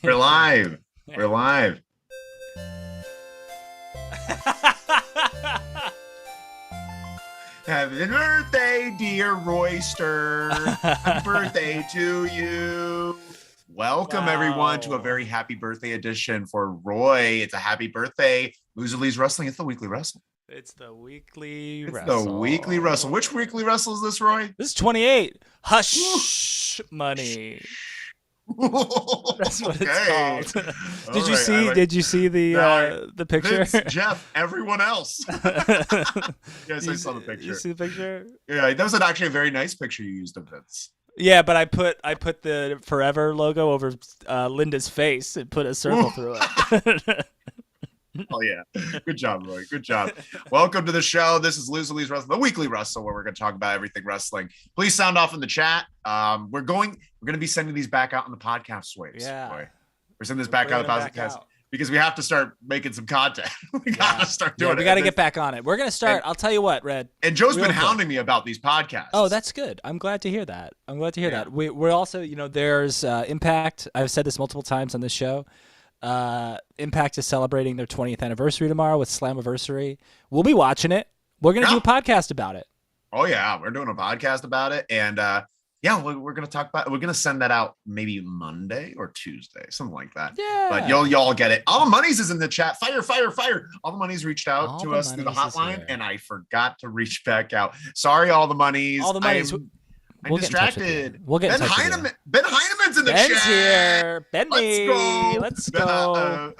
We're live. We're live. Happy birthday, dear Royster. Happy birthday to you. Welcome, everyone, to a very happy birthday edition for Roy. It's a happy birthday. Loserly's Wrestling. It's the weekly wrestle. It's the weekly It's wrestle. the weekly wrestle. Which weekly wrestle is this, Roy? This is 28. Hush money. That's what it's called. Did you see the picture? Vince, Jeff, everyone else. Yes, I saw the picture. You see the picture? Yeah, that was actually a very nice picture you used of Vince. Yeah, but I put the Forever logo over Linda's face and put a circle through it. Oh yeah, good job, Roy. Good job. Welcome to the show. This is Loserly's Wrestling, the weekly wrestle, where we're going to talk about everything wrestling. Please sound off in the chat. We're going to be sending these back out on the podcast waves. Yeah, Roy. We're sending this back out on the podcast because we have to start making some content. We got to start doing it. We got to get back on it. We're going to start. I'll tell you what, Red. And Joe's been hounding me about these podcasts. Oh, that's good. I'm glad to hear that. That. We're also, there's Impact. I've said this multiple times on this show. Impact is celebrating their 20th anniversary tomorrow with Slammiversary. We'll be watching it. We're going to do a podcast about it. Oh yeah, we're doing a podcast about it, and we're going to talk about. We're going to send that out maybe Monday or Tuesday, something like that. Yeah, but y'all get it. All the Monies is in the chat. Fire! All the Monies reached out to us through the hotline, and I forgot to reach back out. Sorry, all the Monies. I'm distracted. We'll get in touch with you. Ben Heinemann's in the Ben's chat. Here. Benny. Let's go.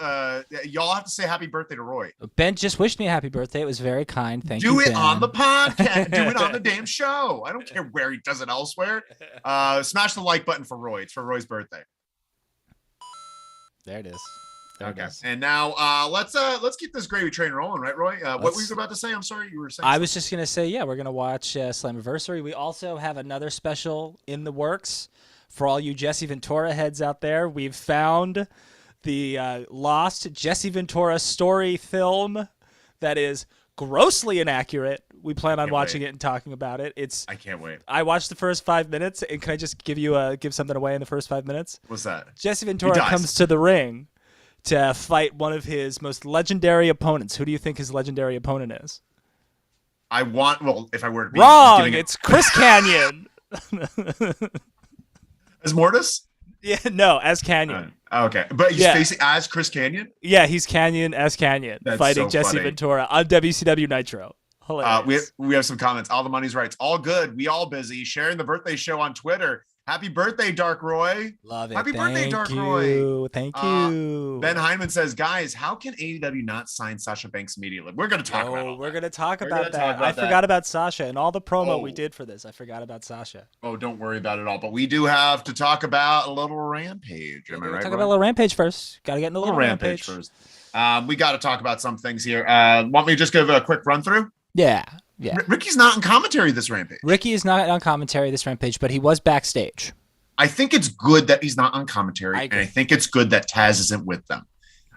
Y'all have to say happy birthday to Roy. Ben just wished me a happy birthday. It was very kind. Thank you, Do it Ben. on the podcast. Do it on the damn show. I don't care where he does it elsewhere. Smash the like button for Roy. It's for Roy's birthday. There it is. Okay. And now let's keep this gravy train rolling, right, Roy? What were you about to say? I'm sorry, you were saying. I was just gonna say, we're gonna watch Slammiversary. We also have another special in the works for all you Jesse Ventura heads out there. We've found the lost Jesse Ventura story film that is grossly inaccurate. We plan on watching it and talking about it. I can't wait. I watched the first 5 minutes, and can I just give something away in the first 5 minutes? What's that? Jesse Ventura comes to the ring to fight one of his most legendary opponents. Who do you think his legendary opponent is? If I were to be wrong, it's Chris Kanyon. As Mortis? Yeah, no, as Kanyon. Okay, but he's facing as Chris Kanyon? Yeah, he's Kanyon as Kanyon, fighting Jesse Ventura on WCW Nitro. Hilarious. We have some comments. All the Money's right. It's all good. We all busy sharing the birthday show on Twitter. Happy birthday, Dark Roy. Love it. Happy birthday, Dark Roy. Thank you. Ben Heineman says, guys, how can AEW not sign Sasha Banks immediately? We're going to talk about it. We're going to talk about that. I forgot about Sasha and all the promo we did for this. I forgot about Sasha. Oh, don't worry about it all. But we do have to talk about a little Rampage. Am I right? Talk about a little Rampage first. Got to get in the little Rampage first. We got to talk about some things here. Want me to just give a quick run through? Yeah. Ricky's not in commentary this Rampage. Ricky is not on commentary this Rampage, but he was backstage. I think it's good that he's not on commentary, and I think it's good that Taz isn't with them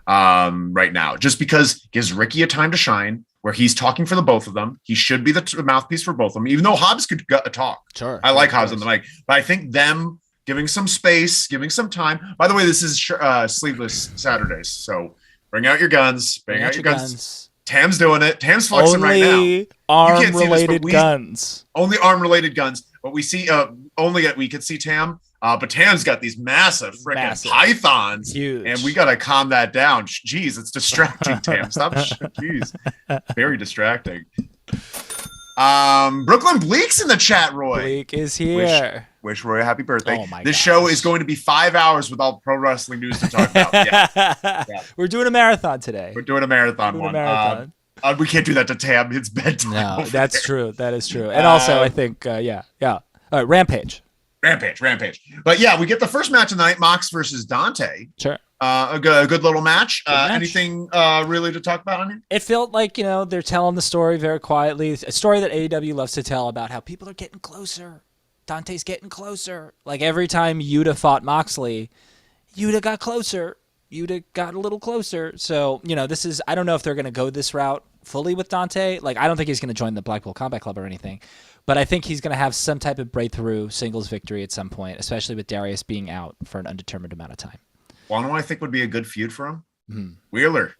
right now, just because it gives Ricky a time to shine where he's talking for the both of them. He should be the mouthpiece for both of them, even though Hobbs could talk. Sure. I like Hobbs on the mic, but I think them giving some space, giving some time. By the way, this is Sleeveless Saturdays, so bring out your guns. Bring out your guns. Tam's doing it. Tam's flexing right now. Only arm-related guns. Only arm-related guns. But we see we could see Tam. But Tam's got these massive freaking pythons. Huge. And we got to calm that down. Jeez, it's distracting, Tam. Stop. Jeez. Very distracting. Brooklyn Bleak's in the chat, Roy. Bleak is here. Wish Roy a happy birthday. Oh my this show is going to be 5 hours with all pro wrestling news to talk about. Yeah. We're doing a marathon today. We're doing a marathon one. We can't do that to Tam. It's bedtime. No, that's true. That is true. And also, I think, All right, Rampage. But yeah, we get the first match tonight, Mox versus Dante. Sure. A good little match. Anything really to talk about on here? It felt like, they're telling the story very quietly. A story that AEW loves to tell about how people are getting closer. Dante's getting closer. Like every time Yuta fought Moxley, Yuta got closer. Yuta got a little closer. So, this is, I don't know if they're going to go this route fully with Dante. Like, I don't think he's going to join the Blackpool Combat Club or anything. But I think he's going to have some type of breakthrough singles victory at some point, especially with Darius being out for an undetermined amount of time. Want to know what I think would be a good feud for him? Hmm. Wheeler.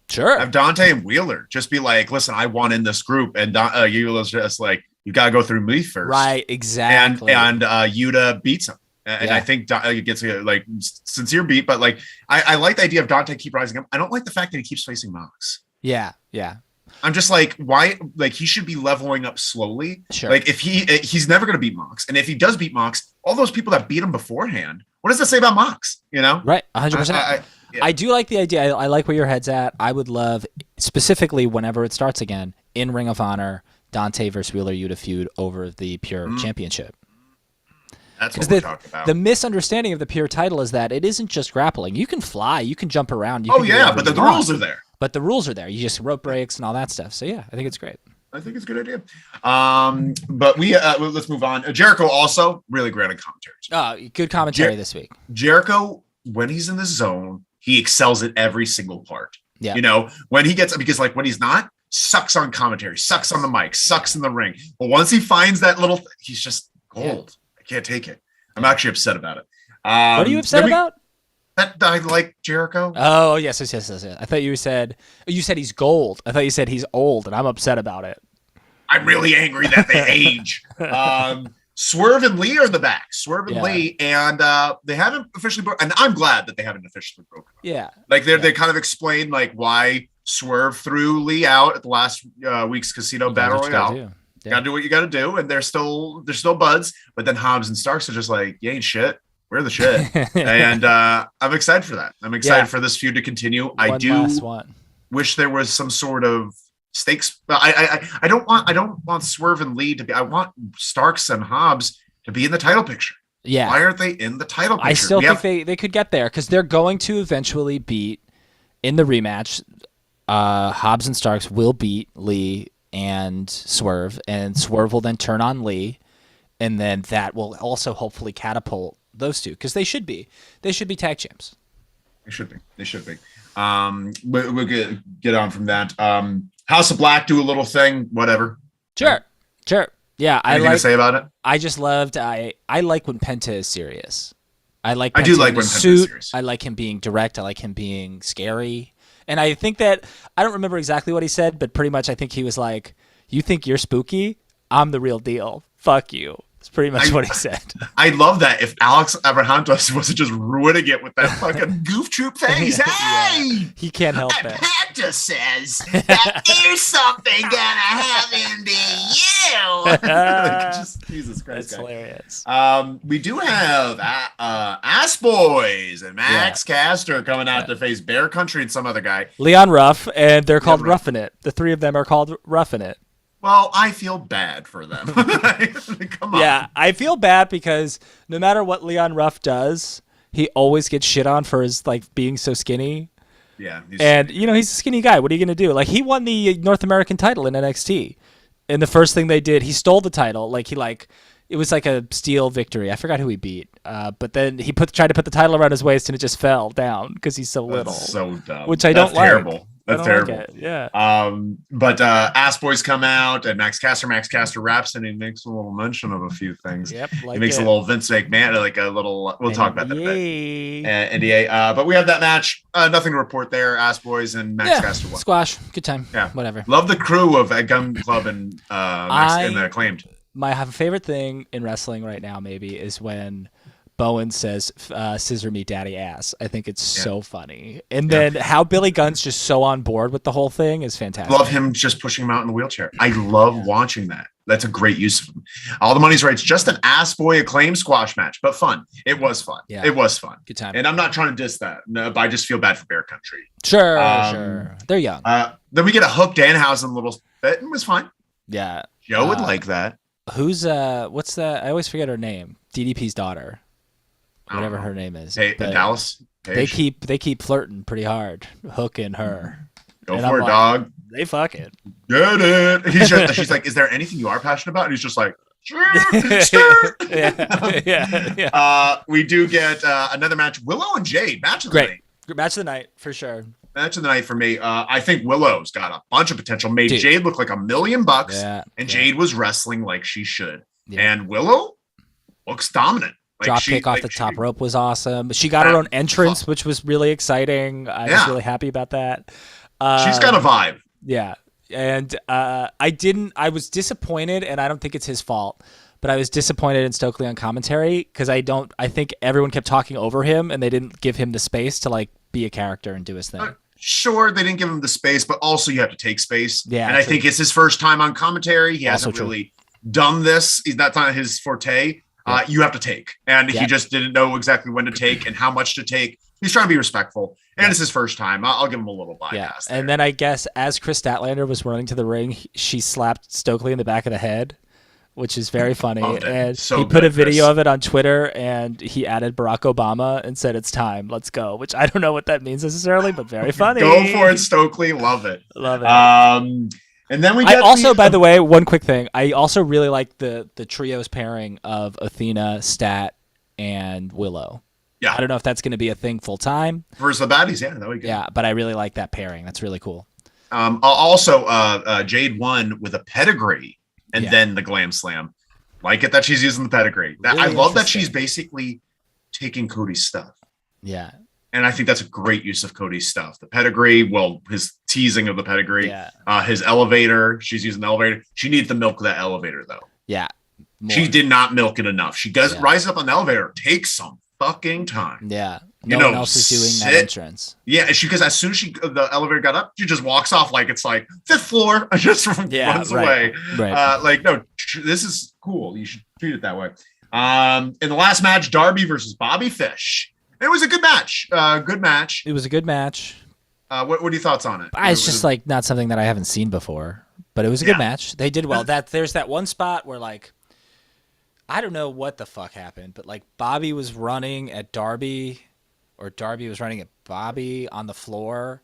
Sure. Have Dante and Wheeler just be like, listen, I want in this group, and Wheeler's just like, you gotta go through me first, right? Exactly. And Yuta beats him, and I think he gets a like sincere beat. But like, I like the idea of Dante keep rising up. I don't like the fact that he keeps facing Mox. Yeah. I'm just like, why? Like, he should be leveling up slowly. Sure. Like, if he's never gonna beat Mox, and if he does beat Mox, all those people that beat him beforehand, what does that say about Mox? You know, right? 100%. I do like the idea. I like where your head's at. I would love, specifically whenever it starts again, in Ring of Honor, Dante versus Wheeler Yuta feud over the Pure Championship. That's what we're talking about. The misunderstanding of the Pure title is that it isn't just grappling. You can fly, you can jump around. But the rules are there. But the rules are there. You just rope breaks and all that stuff. So yeah, I think it's great. I think it's a good idea. But let's move on. Jericho also really great on commentaries. Good commentary this week. Jericho, when he's in the zone, he excels at every single part. Yeah. You know, when he gets, because like when he's not, sucks on commentary, sucks on the mic, sucks in the ring. But once he finds that little, he's just gold. I can't take it. I'm actually upset about it. What are you upset about? That I like Jericho. Oh, yes. I thought you said he's gold. I thought you said he's old, and I'm upset about it. I'm really angry that they age. Swerve and Lee are the back. Swerve and Lee, and they haven't officially broken. And I'm glad that they haven't officially broken. Yeah, like they kind of explained like why Swerve threw Lee out at the last week's Casino Battle Royale. Got to do what you got to do, and they're still buds. But then Hobbs and Starks are just like, you ain't shit. We're the shit, and I'm excited for that. I'm excited for this feud to continue. I do wish there was some sort of stakes. I don't want Swerve and Lee to be. I want Starks and Hobbs to be in the title picture. Yeah. Why aren't they in the title picture? I still think they could get there because they're going to eventually beat in the rematch. Hobbs and Starks will beat Lee and Swerve will then turn on Lee, and then that will also hopefully catapult those two because they should be tag champs. They should be. We'll get on from that. House of Black do a little thing, whatever. Sure. Yeah, anything to say about it? I just loved. I like when Penta is serious. I do like when Penta is serious. I like him being direct. I like him being scary. And I think that I don't remember exactly what he said, but pretty much I think he was like, "You think you're spooky? I'm the real deal. Fuck you." That's pretty much what he said. I love that. If Alex Abrahantes wasn't just ruining it with that fucking goof troop face. Hey! He can't help it. Penta says that there's something gonna happen to you. Jesus Christ. That's hilarious. We do have Ass Boys and Max Caster coming out to face Bear Country and some other guy. Leon Ruff, and they're called Ruffin' It. The three of them are called Ruffin' It. Well, I feel bad for them. Come on. Yeah, I feel bad because no matter what Leon Ruff does, he always gets shit on for his like being so skinny. Yeah. And he's a skinny guy. What are you gonna do? Like he won the North American title in NXT. And the first thing they did, he stole the title. It was like a steal victory. I forgot who he beat. But then he tried to put the title around his waist and it just fell down because he's so little. That's so dumb. Which I don't like. Terrible. That's terrible. Like it. Yeah. But Ass Boys come out and Max Caster raps and he makes a little mention of a few things. Yep. He makes a little Vince McMahon, like a little. We'll talk about that. NDA. But we have that match. Nothing to report there. Ass Boys and Max Caster won. Squash. Good time. Yeah. Whatever. Love the crew of Gun Club and and Acclaimed. My favorite thing in wrestling right now maybe is when Bowen says, "Scissor me, daddy ass." I think it's so funny. And then how Billy Gunn's just so on board with the whole thing is fantastic. Love him just pushing him out in the wheelchair. I love watching that. That's a great use of him. All the money's right. It's just an Ass Boy Acclaimed squash match, but fun. It was fun. Yeah. It was fun. Good time. And I'm not trying to diss that. No, but I just feel bad for Bear Country. Sure. They're young. Then we get a Hook Danhausen little bit. It was fine. Yeah. Joe would like that. Who's what's that? I always forget her name. DDP's daughter. Whatever her name is. Hey, Dallas. They keep flirting pretty hard. Hook and her. Go for it, dog. They fuck it. Get it. She's like, is there anything you are passionate about? And he's just like, sure. Yeah. We do get another match. Willow and Jade. Match of the night. Match of the night, for sure. Match of the night for me. I think Willow's got a bunch of potential. Made Jade look like $1 million. And Jade was wrestling like she should. Yeah. And Willow looks dominant. Drop kick off the top rope was awesome. She got her own entrance, which was really exciting. I was really happy about that. She's got a vibe. Yeah. And I was disappointed, and I don't think it's his fault, but I was disappointed in Stokely on commentary because I think everyone kept talking over him, and they didn't give him the space to like be a character and do his thing. Sure, they didn't give him the space, but also you have to take space. Yeah. And I think it's his first time on commentary. He hasn't really done this. That's not his forte. You have to take. And he just didn't know exactly when to take and how much to take. He's trying to be respectful. And it's his first time. I'll give him a little bypass. And then I guess as Chris Statlander was running to the ring, she slapped Stokely in the back of the head, which is very funny. And he put a video of it on Twitter, and he added Barack Obama and said, "It's time. Let's go," which I don't know what that means necessarily, but very funny. Go for it, Stokely. Love it. Love it. And then by the way, one quick thing. I also really like the trios pairing of Athena, Stat, and Willow. Yeah. I don't know if that's going to be a thing full time. Versus the baddies, that would be good. Yeah, but I really like that pairing. That's really cool. Also, Jade won with a pedigree and then the glam slam. Like it that she's using the pedigree. Really I love that she's basically taking Cody's stuff. Yeah. And I think that's a great use of Cody's stuff. The pedigree, well, his teasing of the pedigree, his elevator. She's using the elevator. She needs to milk that elevator, though. Yeah. More. She did not milk it enough. She does rise up on the elevator. Takes some fucking time. Yeah. No one else is doing that entrance. Yeah, because as soon as the elevator got up, she just walks off like it's like 5th floor. Just runs away. Right. No, this is cool. You should treat it that way. In the last match, Darby versus Bobby Fish. It was a good match. It was a good match. What are your thoughts on it? It's just like not something that I haven't seen before, but it was a good match. They did well. There's that one spot where like I don't know what the fuck happened, but like Bobby was running at Darby, or Darby was running at Bobby on the floor,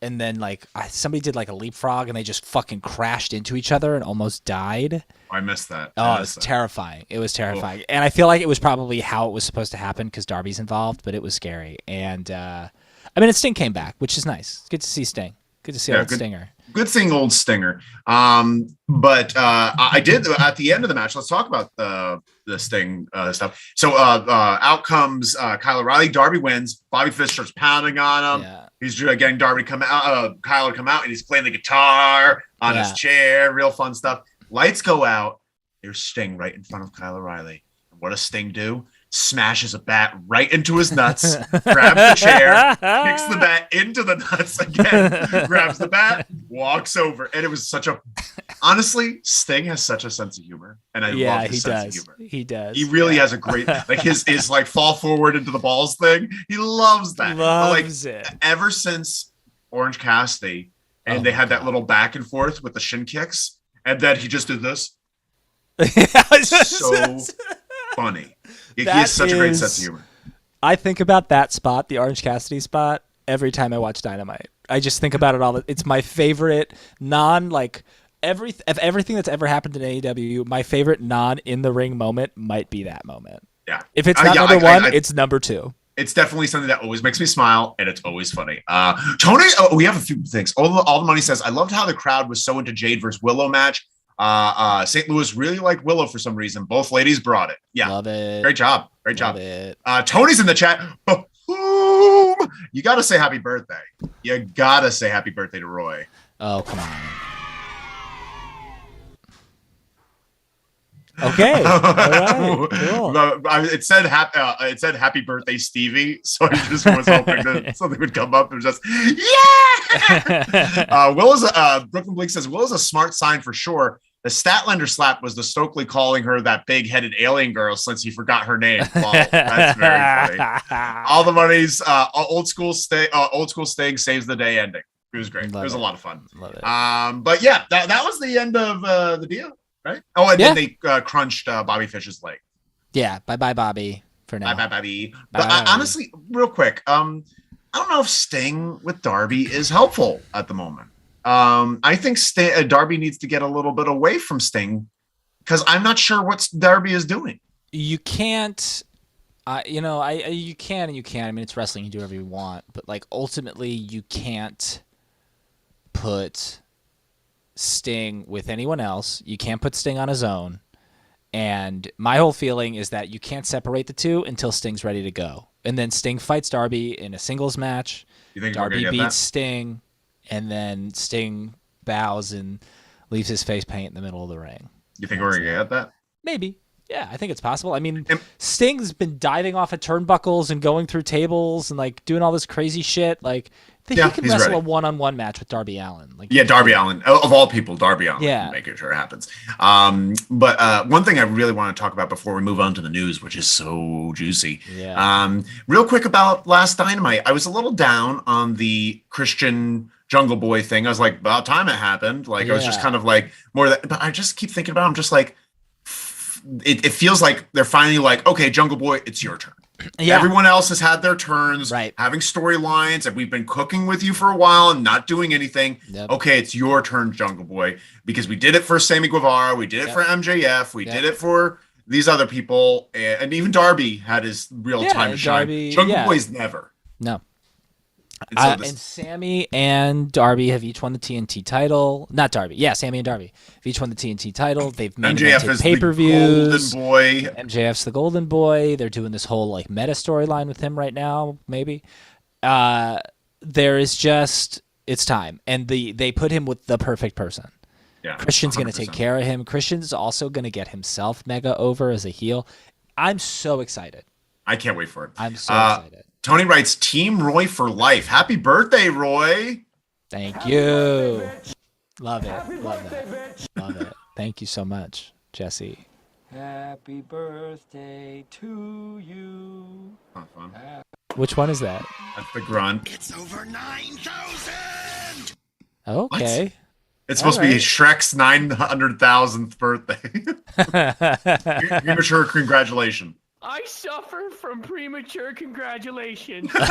and then like somebody did like a leapfrog, and they just fucking crashed into each other and almost died. I missed that. Oh, it was terrifying. It was terrifying, and I feel like it was probably how it was supposed to happen because Darby's involved, but it was scary. And Sting came back, which is nice. It's good to see Sting. Good to see old Stinger. Good seeing old Stinger. But I did at the end of the match. Let's talk about the Sting stuff. So out comes Kyle O'Reilly. Darby wins. Bobby Fish starts pounding on him. Yeah. He's getting Darby to come out. Kyle to come out, and he's playing the guitar on his chair. Real fun stuff. Lights go out. There's Sting right in front of Kyle O'Reilly. And what does Sting do? Smashes a bat right into his nuts, grabs the chair, kicks the bat into the nuts again, grabs the bat, walks over. And it was honestly, Sting has such a sense of humor. And I love his sense of humor. He does. He really has a great, like his like fall forward into the balls thing. He loves that. Loves it. Ever since Orange Cassidy, and they had that little back and forth with the shin kicks, and then he just did this. So funny. He has such a great sense of humor. I think about that spot, the Orange Cassidy spot, every time I watch Dynamite. I just think about it all. It's my favorite everything that's ever happened in AEW, my favorite in the ring moment might be that moment. Yeah. If it's not number one, it's number two. It's definitely something that always makes me smile, and it's always funny. Tony, we have a few things. All the money says, I loved how the crowd was so into Jade versus Willow match. St. Louis really liked Willow for some reason. Both ladies brought it. Yeah. Love it. Great job. It. Tony's in the chat. You got to say happy birthday. You got to say happy birthday to Roy. Oh, come on. Okay. All right. Cool. It said happy birthday, Stevie. So I just was hoping that something would come up and just Brooklyn Bleak says Willow's a smart sign for sure. The Statlander slap was the Stokely calling her that big-headed alien girl since he forgot her name. Wow, that's very funny. All the money's old school Sting saves the day ending. It was great. It was a lot of fun. Love it. But yeah, that was the end of the deal. Right? Oh, and then they crunched Bobby Fish's leg. Yeah. Bye-bye, Bobby, for now. Bye-bye, Bobby. But honestly, real quick, I don't know if Sting with Darby is helpful at the moment. I think Darby needs to get a little bit away from Sting because I'm not sure what Darby is doing. You can't, you can and you can't. I mean, it's wrestling. You do whatever you want. But, like, ultimately, you can't put Sting with anyone else. You can't put Sting on his own. And my whole feeling is that you can't separate the two until Sting's ready to go. And then Sting fights Darby in a singles match. You think Darby beats Sting, and then Sting bows and leaves his face paint in the middle of the ring. You think we're going to get that? Maybe. Yeah, I think it's possible. I mean, Sting's been diving off of turnbuckles and going through tables and like doing all this crazy shit. Like, he can wrestle a one-on-one match with Darby Allin. Like, Darby Allin. Of all people, Darby Allin. Yeah. Making sure it happens. But one thing I really want to talk about before we move on to the news, which is so juicy. Yeah. Real quick about last Dynamite. I was a little down on the Christian Jungle Boy thing. I was like, about time it happened. Like, I was just kind of like more of that. But I just keep thinking about it. I'm just like, it feels like they're finally like, okay, Jungle Boy, it's your turn. Yeah. Everyone else has had their turns, having storylines, and we've been cooking with you for a while and not doing anything. Yep. Okay, it's your turn, Jungle Boy, because we did it for Sammy Guevara, we did it for MJF, we did it for these other people, and even Darby had his real time to shine. Jungle Boy's never. No. And Sammy and Darby have each won the TNT title. Not Darby. Yeah, Sammy and Darby have each won the TNT title. They've made pay-per-views. Golden Boy. MJF's the Golden Boy. They're doing this whole like meta storyline with him right now, maybe. There is just, it's time. And they put him with the perfect person. Yeah, Christian's going to take care of him. Christian's also going to get himself mega over as a heel. I'm so excited. I can't wait for it. I'm so excited. Tony writes, Team Roy for life. Happy birthday, Roy. Thank you. Love it. Love that. Love it. Thank you so much, Jesse. Happy birthday to you. Not fun. Which one is that? That's the grunt. It's over 9,000. Okay. What? It's supposed to be Shrek's 900,000th birthday. Premature congratulations. I suffer from premature congratulations. We're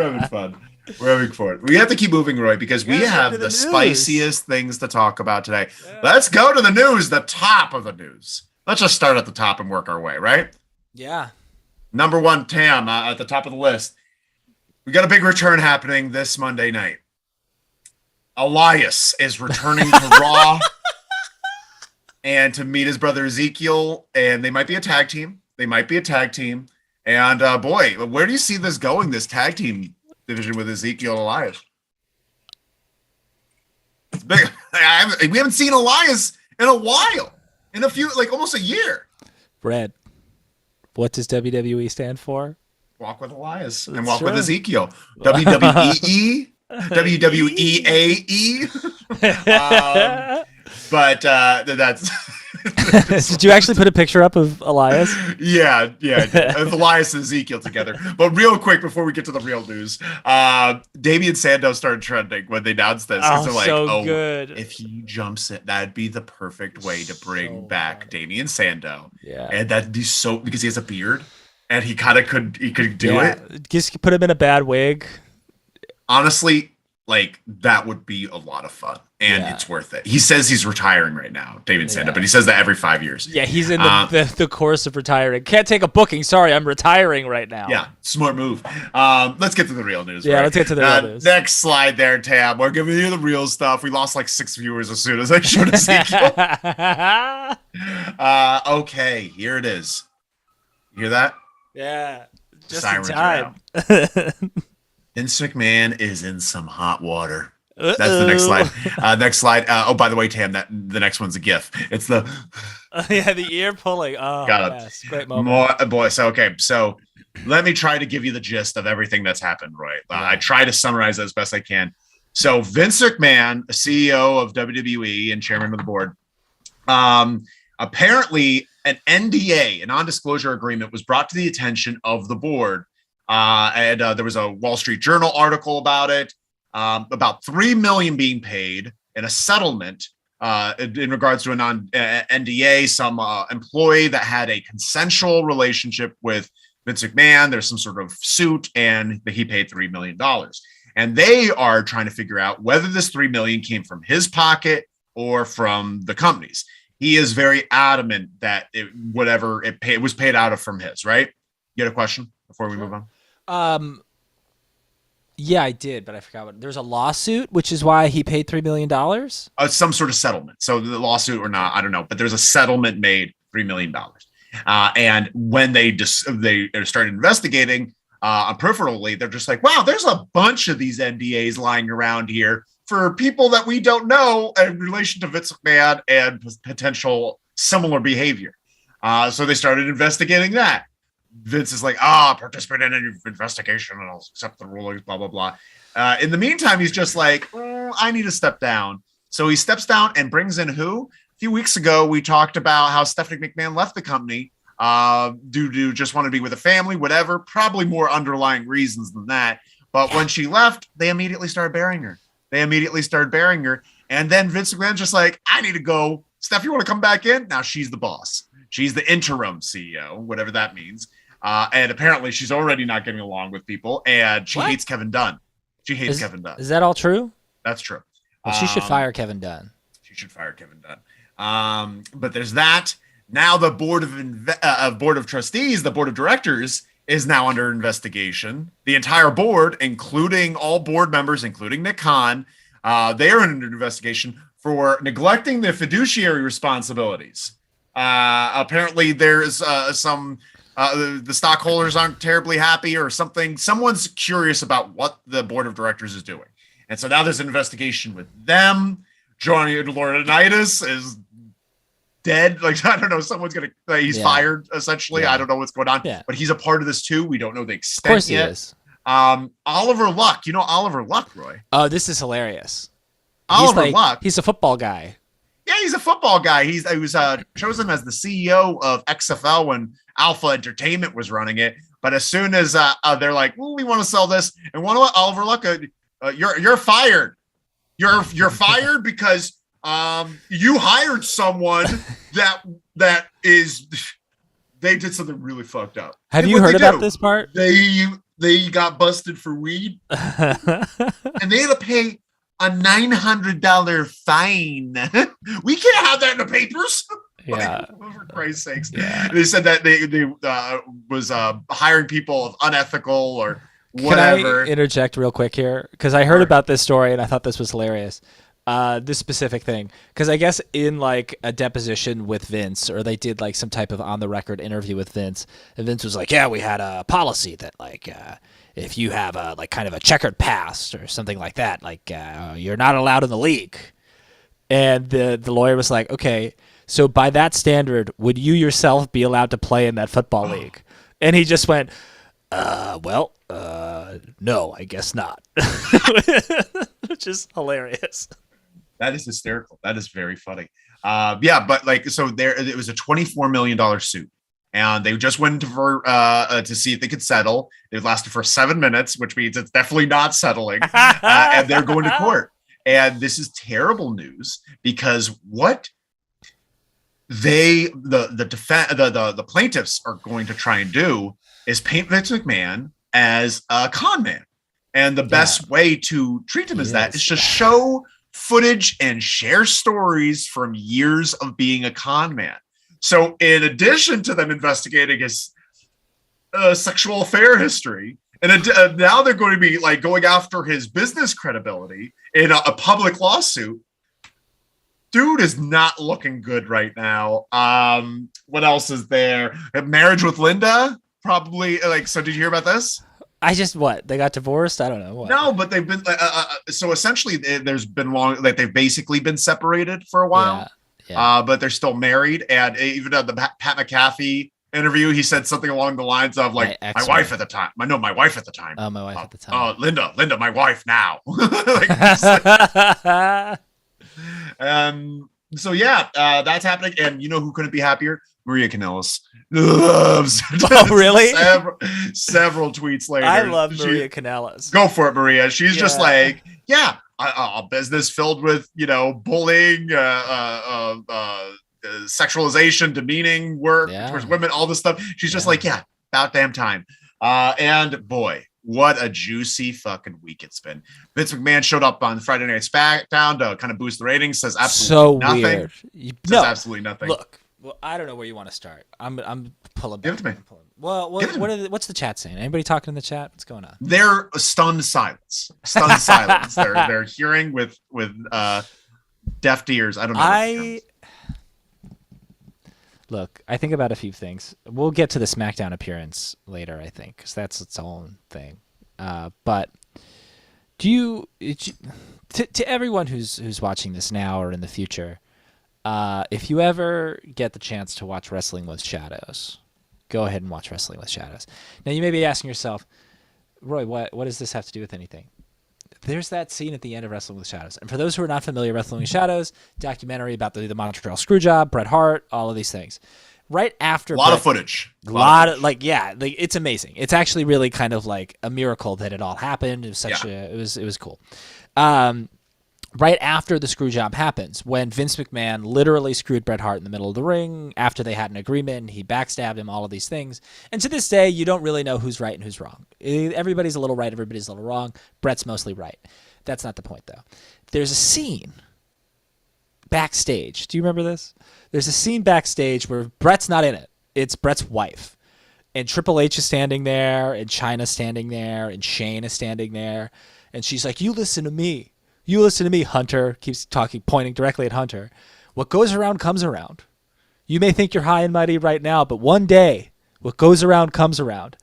having fun. We're having fun. We have to keep moving, Roy, because we have the spiciest things to talk about today. Yeah. Let's go to the news, the top of the news. Let's just start at the top and work our way, right? Yeah. Number one, Tam, at the top of the list. We got a big return happening this Monday night. Elias is returning to Raw. And to meet his brother Ezekiel, and they might be a tag team. And boy, where do you see this going? This tag team division with Ezekiel and Elias. It's big. We haven't seen Elias in a while, in a few, like almost a year. Brad, what does WWE stand for? Walk with Elias and walk with Ezekiel. WWE, WWEAE. But that's. Did you actually put a picture up of Elias? Yeah, of Elias and Ezekiel together. But real quick before we get to the real news, Damian Sandow started trending when they announced this. Oh, like, so good. If he jumps it, that'd be the perfect way to bring back Damian Sandow. Yeah, and that'd be so, because he has a beard and he kind of could do it. Just put him in a bad wig. Honestly, like that would be a lot of fun. And it's worth it. He says he's retiring right now, David Sandow, but he says that every 5 years. Yeah, he's in the course of retiring. Can't take a booking. Sorry, I'm retiring right now. Yeah, smart move. Let's get to the real news. Yeah, let's get to the real news. Next slide there, Tab. We're giving you the real stuff. We lost like 6 viewers as soon as I showed Ezekiel. Okay, here it is. You hear that? Yeah, just Sirens in time. Vince McMahon is in some hot water. That's the next slide. Next slide. Oh, by the way, Tam, the next one's a GIF. It's the the ear pulling. Oh, got it. Yes, great moment. Boy, so let me try to give you the gist of everything that's happened, Roy. I try to summarize it as best I can. So Vince McMahon, CEO of WWE and chairman of the board, apparently an NDA, a non-disclosure agreement, was brought to the attention of the board, and there was a Wall Street Journal article about it. About $3 million being paid in a settlement in regards to a non-NDA, some employee that had a consensual relationship with Vince McMahon. There's some sort of suit, and he paid $3 million. And they are trying to figure out whether this $3 million came from his pocket or from the company's. He is very adamant that it was paid out of from his. Right? You had a question before we move on? Yeah, I did, but I forgot what. There's a lawsuit, which is why he paid $3 million. Some sort of settlement. So the lawsuit or not, I don't know, but there's a settlement made, $3 million. And when they started investigating peripherally, they're just like, wow, there's a bunch of these NDAs lying around here for people that we don't know in relation to Vince McMahon and potential similar behavior. So they started investigating that. Vince is like, participate in an investigation and I'll accept the rulings, blah, blah, blah. In the meantime, he's just like, I need to step down. So he steps down and brings in who? A few weeks ago, we talked about how Stephanie McMahon left the company due to just want to be with a family, whatever, probably more underlying reasons than that. But when she left, they immediately started burying her. And then Vince McMahon's just like, I need to go. Steph, you want to come back in? Now she's the boss. She's the interim CEO, whatever that means. And apparently she's already not getting along with people, and she hates Kevin Dunn. Kevin Dunn. Is that all true? That's true. Well, she should fire Kevin Dunn. But there's that. Now the board of trustees, the board of directors, is now under investigation. The entire board, including all board members, including Nick Khan, they are under investigation for neglecting their fiduciary responsibilities. Apparently, there's some. The stockholders aren't terribly happy or something. Someone's curious about what the board of directors is doing. And so now there's an investigation with them. Johnny Laurinaitis is dead. Like, I don't know. Someone's going to, he's fired essentially. Yeah. I don't know what's going on, but he's a part of this too. We don't know the extent of course yet. He is. Oliver Luck. You know Oliver Luck, Roy? Oh, this is hilarious. Oliver Luck. He's a football guy. Yeah, he's a football guy. He was chosen as the CEO of XFL when Alpha Entertainment was running it. But as soon as they're like, we want to sell this, and want to what, Oliver Luck, you're fired. You're fired because you hired someone that is they did something really fucked up. Have you heard about this part? They got busted for weed, and they had to pay a $900 fine. We can't have that in the papers. Yeah. Like, for Christ's sakes. Yeah. They said that they was hiring people of unethical or whatever. Can I interject real quick here? Because I heard about this story and I thought this was hilarious. This specific thing. Because I guess in like a deposition with Vince, or they did like some type of on the record interview with Vince, and Vince was like, yeah, we had a policy that like if you have a like kind of a checkered past or something like that, like you're not allowed in the league. And the lawyer was like, okay, so by that standard, would you yourself be allowed to play in that football league? And he just went, no, I guess not. Which is hilarious. That is hysterical. That is very funny. But like, so it was a $24 million suit. And they just went to see if they could settle. It lasted for 7 minutes, which means it's definitely not settling. And they're going to court. And this is terrible news because what the plaintiffs are going to try and do is paint Vince McMahon as a con man. And the best way to treat him as that is to show footage and share stories from years of being a con man. So in addition to them investigating his sexual affair history, and now they're going to be like going after his business credibility in a public lawsuit. Dude is not looking good right now. What else is there? A marriage with Linda, probably. Like, so did you hear about this? They got divorced? I don't know. What? No, but they've been so essentially there's been they've basically been separated for a while. Yeah. But they're still married, and even at the Pat McAfee interview, he said something along the lines of like my wife at the time. My wife at the time. Oh, my wife at the time. Linda, my wife now. So that's happening, and you know who couldn't be happier? Maria Kanellis. Oh, really? Several tweets later. I love Maria Kanellis. Go for it, Maria. She's just like, a business filled with, bullying, sexualization, demeaning work towards women, all this stuff. She's just like, about damn time. And boy, what a juicy fucking week it's been. Vince McMahon showed up on Friday Night SmackDown to kind of boost the ratings. Says absolutely nothing. Weird. Says absolutely nothing. Look, well, I don't know where you want to start. I'm pulling back. Give it to me. Well, what's the chat saying? Anybody talking in the chat? What's going on? They're stunned silence. Stunned silence. They're hearing with deaf ears. I don't know. Look, I think about a few things. We'll get to the SmackDown appearance later, I think, because that's its own thing. But to everyone who's watching this now or in the future, if you ever get the chance to watch Wrestling with Shadows, go ahead and watch Wrestling with Shadows. Now, you may be asking yourself, Roy, what does this have to do with anything? There's that scene at the end of Wrestling with Shadows. And for those who are not familiar, Wrestling with Shadows, documentary about the Montreal Screwjob, Bret Hart, all of these things. Right after a lot of footage. It's amazing. It's actually really kind of like a miracle that it all happened. It was it was cool. Right after the screw job happens, when Vince McMahon literally screwed Bret Hart in the middle of the ring, after they had an agreement, he backstabbed him, all of these things. And to this day, you don't really know who's right and who's wrong. Everybody's a little right, everybody's a little wrong. Bret's mostly right. That's not the point, though. There's a scene backstage. Do you remember this? There's a scene backstage where Bret's not in it. It's Bret's wife. And Triple H is standing there, and Chyna's standing there, and Shane is standing there. And she's like, you listen to me. You listen to me, Hunter. Keeps talking, pointing directly at Hunter. What goes around comes around. You may think you're high and mighty right now, but one day, what goes around comes around.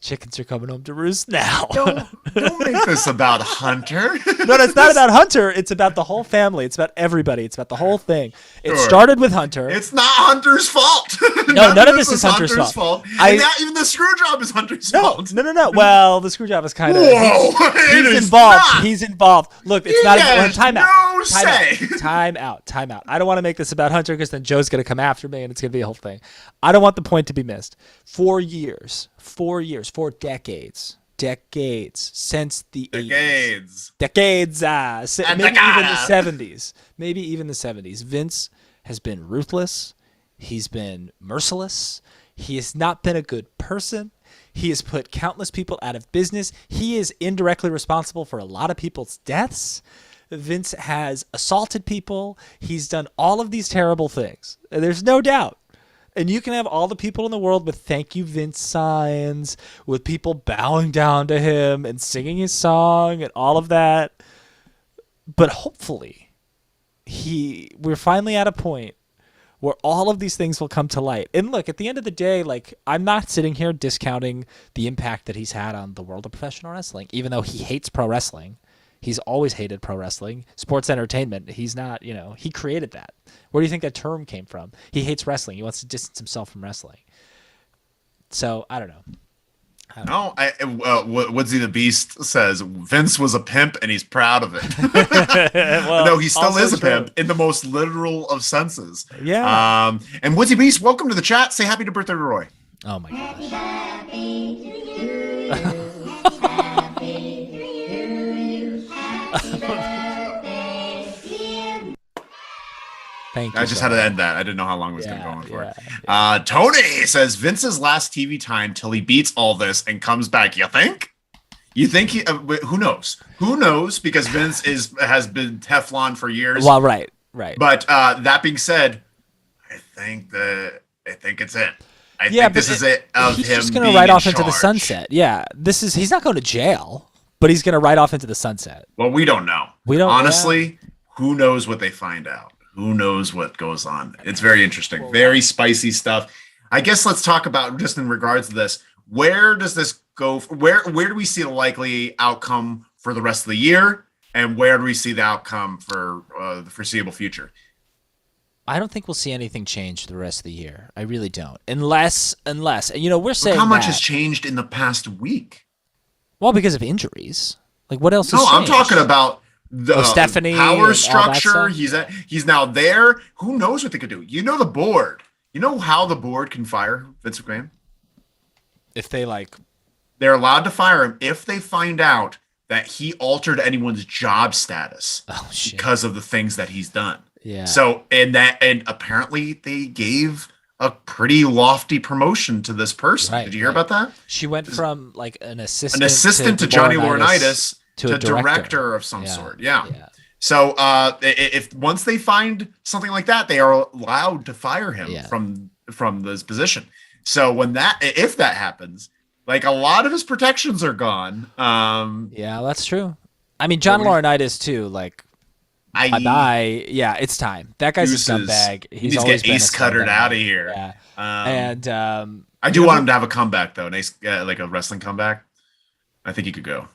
Chickens are coming home to roost now. Don't make this about Hunter. No, it's not about Hunter. It's about the whole family. It's about everybody. It's about the whole thing. It started with Hunter. It's not Hunter's fault. No, none of this is Hunter's fault. And even the screw job is Hunter's fault. No. Well, the screw job is kind of... He's involved. Not. He's involved. Look, it's not... Time out. Time out. I don't want to make this about Hunter because then Joe's going to come after me and it's going to be a whole thing. I don't want the point to be missed. 4 decades since the 80s. Maybe even the 70s. Vince has been ruthless. He's been merciless. He has not been a good person. He has put countless people out of business. He is indirectly responsible for a lot of people's deaths. Vince has assaulted people. He's done all of these terrible things. There's no doubt. And you can have all the people in the world with thank you, Vince signs, with people bowing down to him and singing his song and all of that. But hopefully, we're finally at a point where all of these things will come to light. And look, at the end of the day, like, I'm not sitting here discounting the impact that he's had on the world of professional wrestling, even though he hates pro wrestling. He's always hated pro wrestling, sports entertainment. He's not, he created that. Where do you think that term came from? He hates wrestling. He wants to distance himself from wrestling. So I don't know. Woodsy the Beast says Vince was a pimp and he's proud of it. Well, no, he still is a pimp in the most literal of senses. Yeah. And Woodsy Beast, welcome to the chat. Say happy birthday to Roy. Oh my gosh. Thank you. I just had to end that. I didn't know how long it was going to go on for. Tony says Vince's last TV time till he beats all this and comes back. You think? You think he? Who knows? Who knows? Because Vince has been Teflon for years. Well, right. But that being said, I think it's it. I think this is it. He's just going to ride off into the sunset. Yeah, he's not going to jail, but he's going to ride off into the sunset. Well, we don't know. Honestly. Yeah. Who knows what they find out? Who knows what goes on? It's very interesting. Very spicy stuff. I guess let's talk about, just in regards to this, where does this go? Where do we see the likely outcome for the rest of the year? And where do we see the outcome for the foreseeable future? I don't think we'll see anything change the rest of the year. I really don't. Unless, and we're saying how much has changed in the past week? Well, because of injuries. Like, what else has changed? I'm talking about the Stephanie power structure. He's now there. Who knows what they could do? The board. You know how the board can fire Vince McMahon? If they're allowed to fire him if they find out that he altered anyone's job status because of the things that he's done. Yeah. So and apparently they gave a pretty lofty promotion to this person. Did you hear about that? She went from like an assistant to Johnny Laurinaitis to director of some sort. Yeah. So if once they find something like that, they are allowed to fire him from this position. So if that happens, like a lot of his protections are gone. Yeah, that's true. I mean, John Laurinaitis too. Like, bye. Yeah, it's time. That guy's a scumbag. He's always get ace cuttered out of here. Yeah. And I do want him to have a comeback though, nice like a wrestling comeback. I think he could go.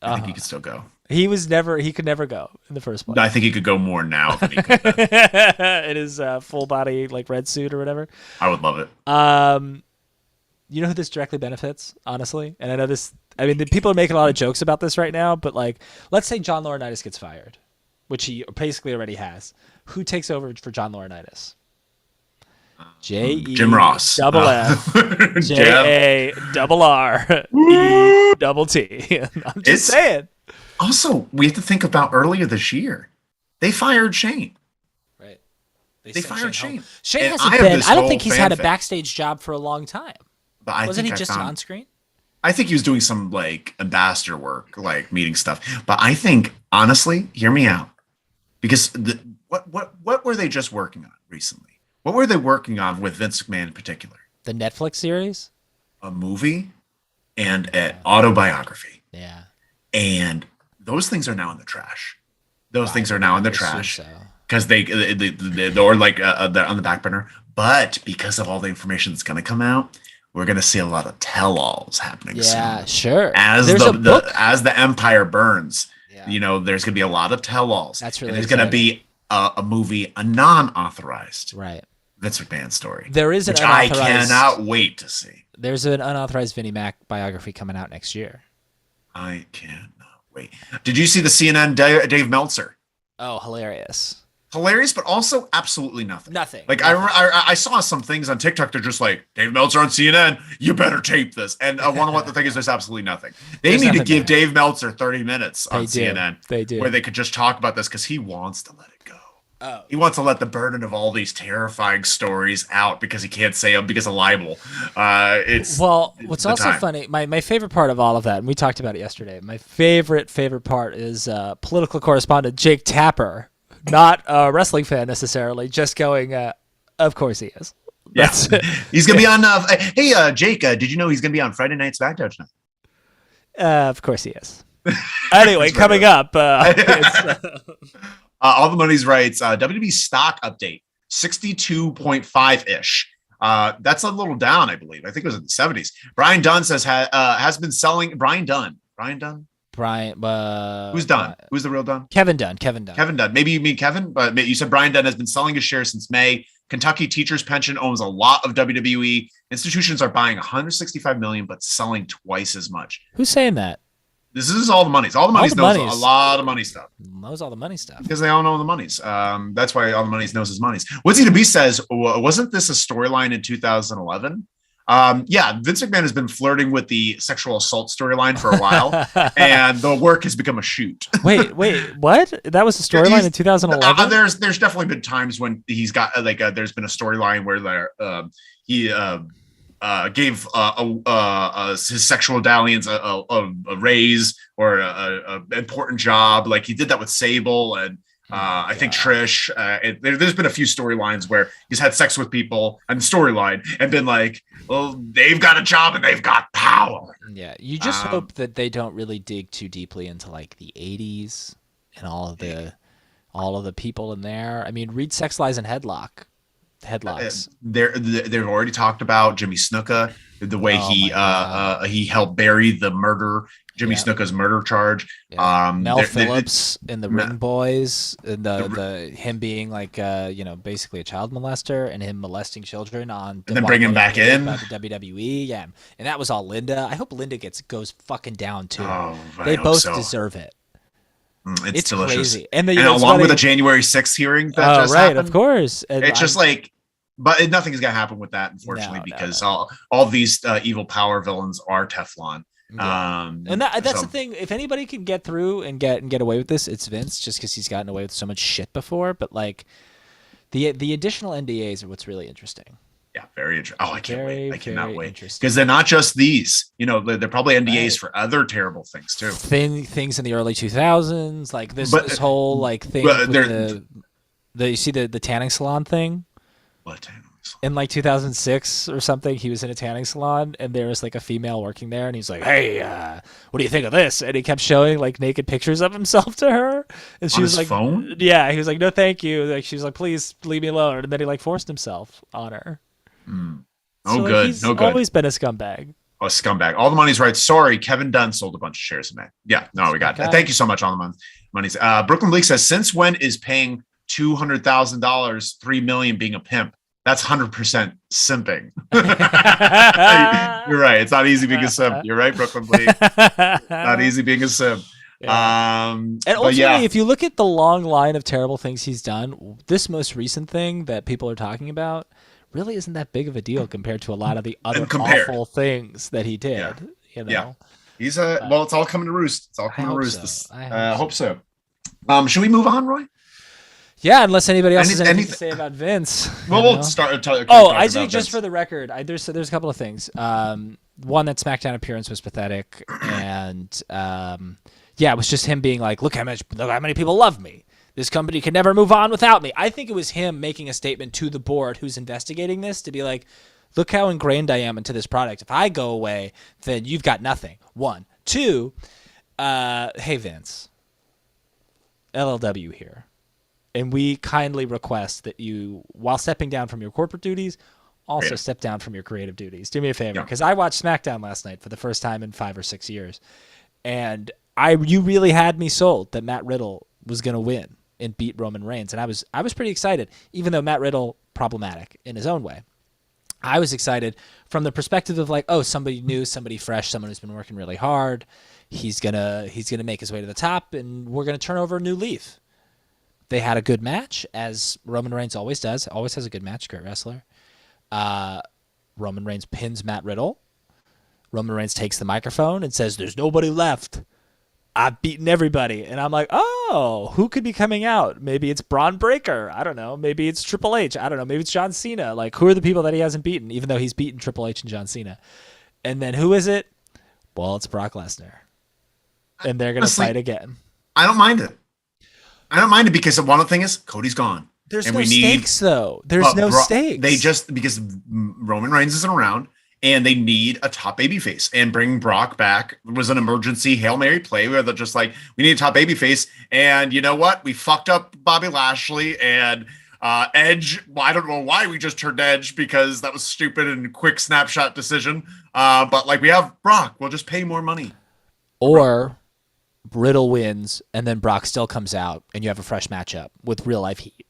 I think he could still go. He could never go in the first place. I think he could go more now than he could in his full body like red suit or whatever. I would love it. You know who this directly benefits, honestly? And I know this. I mean, the people are making a lot of jokes about this right now, but like, let's say John Laurinaitis gets fired, which he basically already has. Who takes over for John Laurinaitis? Jim Ross. Double F. J A double R E double T. I'm just saying. Also, we have to think about earlier this year. They fired Shane. Right. They fired Shane. Shane hasn't been. I don't think he's had a backstage job for a long time. But wasn't he just on screen? I think he was doing some like ambassador work, like meeting stuff. But I think, honestly, hear me out, because what were they just working on recently? What were they working on with Vince McMahon in particular? The Netflix series, a movie, and an autobiography. Yeah, and those things are now in the trash. Those things are now in the trash because they're like they're on the back burner. But because of all the information that's going to come out, we're going to see a lot of tell-alls happening soon. Yeah, sure. As as the empire burns, there's going to be a lot of tell-alls. That's really. And there's going to be a movie, a non-authorized Vince McMahon story. There is which I cannot wait to see. There's an unauthorized Vinnie Mac biography coming out next year. I cannot wait. Did you see the CNN Dave Meltzer? Oh, hilarious. Hilarious, but also absolutely nothing. Nothing. Like I saw some things on TikTok. They're just like, Dave Meltzer on CNN. You better tape this. And one of the thing is, there's absolutely nothing. They need to give Dave Meltzer 30 minutes on CNN. They do. Where they could just talk about this because he wants to let it go. Oh. He wants to let the burden of all these terrifying stories out because he can't say them because of libel. What's also funny, my favorite part of all of that, and we talked about it yesterday. My favorite part is political correspondent Jake Tapper, not a wrestling fan necessarily, just going, of course he is. Yes, he's gonna be on. Hey, Jake, did you know he's gonna be on Friday Night SmackDown tonight? Of course he is. Anyway, coming up. All the Money's Rights, WWE stock update, 62.5-ish. That's a little down, I believe. I think it was in the 70s. Brian Dunn says has been selling. Brian Dunn. Who's Dunn? Who's the real Dunn? Kevin Dunn. Maybe you mean Kevin, but you said Brian Dunn has been selling his shares since May. Kentucky Teachers Pension owns a lot of WWE. Institutions are buying $165 million, but selling twice as much. Who's saying that? This is all the monies. All the monies knows a lot of money stuff. Knows all the money stuff. Because they all know the monies. That's why all the monies knows his monies. Woodsy the Beast says, wasn't this a storyline in 2011? Yeah, Vince McMahon has been flirting with the sexual assault storyline for a while, and the work has become a shoot. wait, what? That was a storyline in 2011? There's definitely been times when he's got there's been a storyline where he gave his sexual dalliance a raise or a important job. Like he did that with Sable and I think Trish. There's been a few storylines where he's had sex with people and storyline and been like, well, they've got a job and they've got power. Yeah, you just hope that they don't really dig too deeply into like the 80s and all of the people in there. I mean, read Sex Lies and Headlocks. They've already talked about Jimmy Snuka, the way he helped bury the murder, Jimmy Snuka's murder charge. Yeah. Mel Phillips in the Ring Boys, and the him being like basically a child molester and him molesting children on and then bring him back in by the WWE. Yeah, and that was all Linda. I hope Linda goes fucking down too. They both deserve it. It's delicious. Crazy. And along with the January 6th hearing that just happened, of course. And it's just like, but nothing is going to happen with that, unfortunately, because all these evil power villains are Teflon. Yeah. And that's the thing. If anybody can get through and get away with this, it's Vince, just because he's gotten away with so much shit before. But like the additional NDAs are what's really interesting. Yeah, very interesting. Oh, I can't wait. I cannot wait. Because they're not just these. They're probably NDAs for other terrible things too. Things in the early 2000s, like this whole like thing. You see the tanning salon thing. What tanning? in like 2006 or something, he was in a tanning salon and there was like a female working there and he's like, hey, what do you think of this? And he kept showing like naked pictures of himself to her. And she On was his like, phone? yeah, he was like, no, thank you. Like, she was like, please leave me alone. And then he like forced himself on her. No So, like, good. he's No good. always been a scumbag. A scumbag. All the money's right. Sorry, Kevin Dunn sold a bunch of shares in May. Yeah, no, we got it. Thank you so much, all the money's. Brooklyn Bleak says, since when is paying $200,000, $3 million being a pimp? That's 100% simping. You're right. It's not easy being a simp. You're right, Brooklyn Bleak. Not easy being a simp. Yeah. And ultimately, if you look at the long line of terrible things he's done, this most recent thing that people are talking about really isn't that big of a deal compared to a lot of the other awful things that he did. Yeah. You know? Yeah. He's well, it's all coming to roost. It's all coming to roost. So. I hope so. Should we move on, Roy? Yeah, unless anybody else has anything to say about Vince. Well, we'll start. I say just for the record, there's a couple of things. One, that SmackDown appearance was pathetic, and it was just him being like, look how many people love me. This company can never move on without me. I think it was him making a statement to the board who's investigating this to be like, look how ingrained I am into this product. If I go away, then you've got nothing. One. Two, hey, Vince, LLW here. And we kindly request that you, while stepping down from your corporate duties, also step down from your creative duties. Do me a favor, because I watched SmackDown last night for the first time in 5 or 6 years, and you really had me sold that Matt Riddle was going to win and beat Roman Reigns, and I was pretty excited, even though Matt Riddle problematic in his own way. I was excited from the perspective of like, oh, somebody new, somebody fresh, someone who's been working really hard. He's gonna make his way to the top, and we're gonna turn over a new leaf. They had a good match, as Roman Reigns always does. Always has a good match, great wrestler. Roman Reigns pins Matt Riddle. Roman Reigns takes the microphone and says, there's nobody left. I've beaten everybody. And I'm like, oh, who could be coming out? Maybe it's Braun Breaker. I don't know. Maybe it's Triple H. I don't know. Maybe it's John Cena. Like, who are the people that he hasn't beaten, even though he's beaten Triple H and John Cena? And then who is it? Well, it's Brock Lesnar. And they're going to fight again. I don't mind it. I don't mind it because one thing is Cody's gone. There's no stakes, though. There's no stakes. They just, because Roman Reigns isn't around and they need a top babyface, and bringing Brock back was an emergency Hail Mary play where they're just like, we need a top babyface. And you know what? We fucked up Bobby Lashley and Edge. Well, I don't know why we just turned Edge, because that was stupid and quick snapshot decision. But like, we have Brock. We'll just pay more money. Or Riddle wins, and then Brock still comes out, and you have a fresh matchup with real life heat.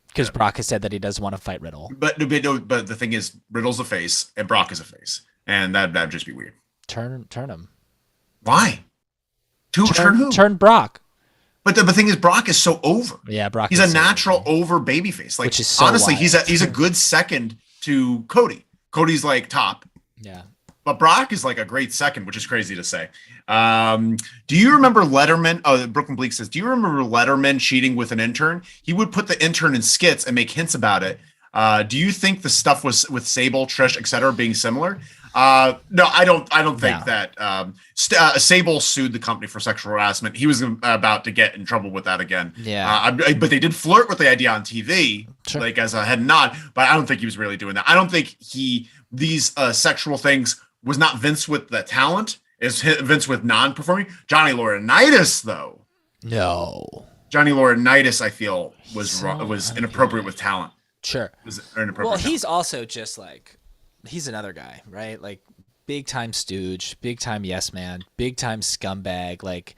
Because Brock has said that he doesn't want to fight Riddle. But the thing is, Riddle's a face, and Brock is a face, and that'd just be weird. Turn him. Why? Turn who? Turn Brock. But the thing is, Brock is so over. Yeah, Brock. He's a natural over babyface. Like, which is so honestly, wild. he's a good second to Cody. Cody's like top. Yeah. But Brock is like a great second, which is crazy to say. Do you remember Letterman? Oh, Brooklyn Bleak says, do you remember Letterman cheating with an intern? He would put the intern in skits and make hints about it. Do you think the stuff was with Sable, Trish, etc., being similar? No, I don't think that. Sable sued the company for sexual harassment. He was about to get in trouble with that again. Yeah. But they did flirt with the idea on TV, like as a head nod. But I don't think he was really doing that. I don't think these sexual things was not Vince with the talent. Is Vince with non-performing? Johnny Laurinaitis, though. No. Johnny Laurinaitis, I feel, was inappropriate with talent. Sure. Well, he's also just like, he's another guy, right? Like, big time stooge, big time yes man, big time scumbag, like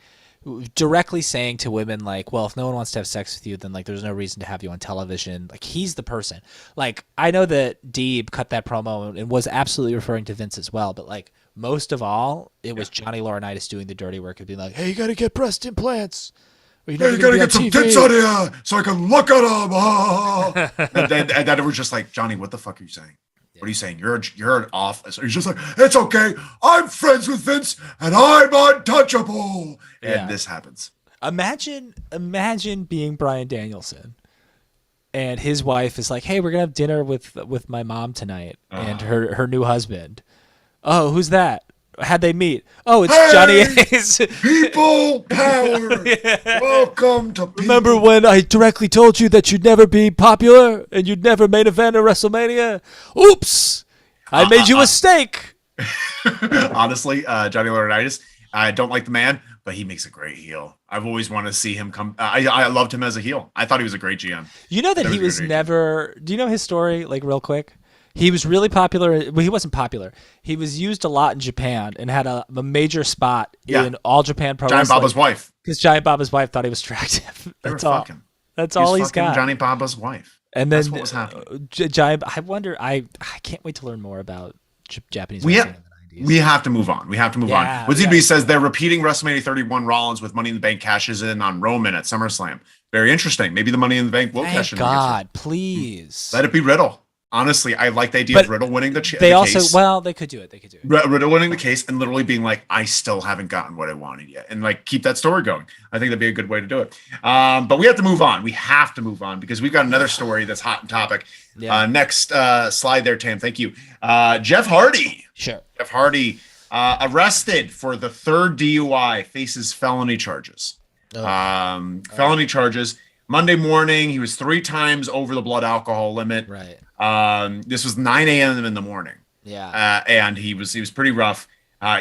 directly saying to women like, well, if no one wants to have sex with you, then like there's no reason to have you on television. Like, he's the person. Like, I know that Deeb cut that promo and was absolutely referring to Vince as well, but like most of all, it was Johnny Laurinaitis doing the dirty work of being like, hey, you got to get breast implants. You gotta get some tits out of here so I can look at them. And then it was just like, Johnny, what the fuck are you saying? What are you saying? You're an officer. He's just like, it's okay. I'm friends with Vince and I'm untouchable. And this happens. Imagine being Bryan Danielson and his wife is like, hey, we're gonna have dinner with my mom tonight and her new husband. Oh, who's that? How'd they meet? Oh, it's Hey, Johnny Ace. People power. Welcome to people. Remember when I directly told you that you'd never be popular and you'd never main event at WrestleMania? Oops. I made you a steak. Honestly, Johnny Laurinaitis, I don't like the man, but he makes a great heel. I've always wanted to see him come. I loved him as a heel. I thought he was a great GM. You know that he was never. Do you know his story, like real quick? He was really popular. Well, he wasn't popular. He was used a lot in Japan and had a major spot in All Japan Pro Wrestling. Giant Baba's wife. Because Giant Baba's wife thought he was attractive. That's all. That's all he's got. Johnny Baba's wife. And then that's what was happening. Giant. I wonder. I can't wait to learn more about Japanese wrestling. We have to move on. Wazirby says they're repeating WrestleMania 31 Rollins with Money in the Bank cashes in on Roman at SummerSlam. Very interesting. Maybe the Money in the Bank will cash in. God, please. Let it be Riddle. Honestly, I like the idea of Riddle winning the case. They could do it. Riddle winning the case and literally being like, I still haven't gotten what I wanted yet. And like, keep that story going. I think that'd be a good way to do it. But we have to move on. We have to move on because we've got another story that's hot and topic. Yeah. Next slide there, Tam. Thank you. Jeff Hardy. Sure. Jeff Hardy arrested for the third DUI, faces felony charges. Felony charges. Monday morning, he was 3 times over the blood alcohol limit. Right. This was 9 a.m. in the morning. Yeah. And he was pretty rough.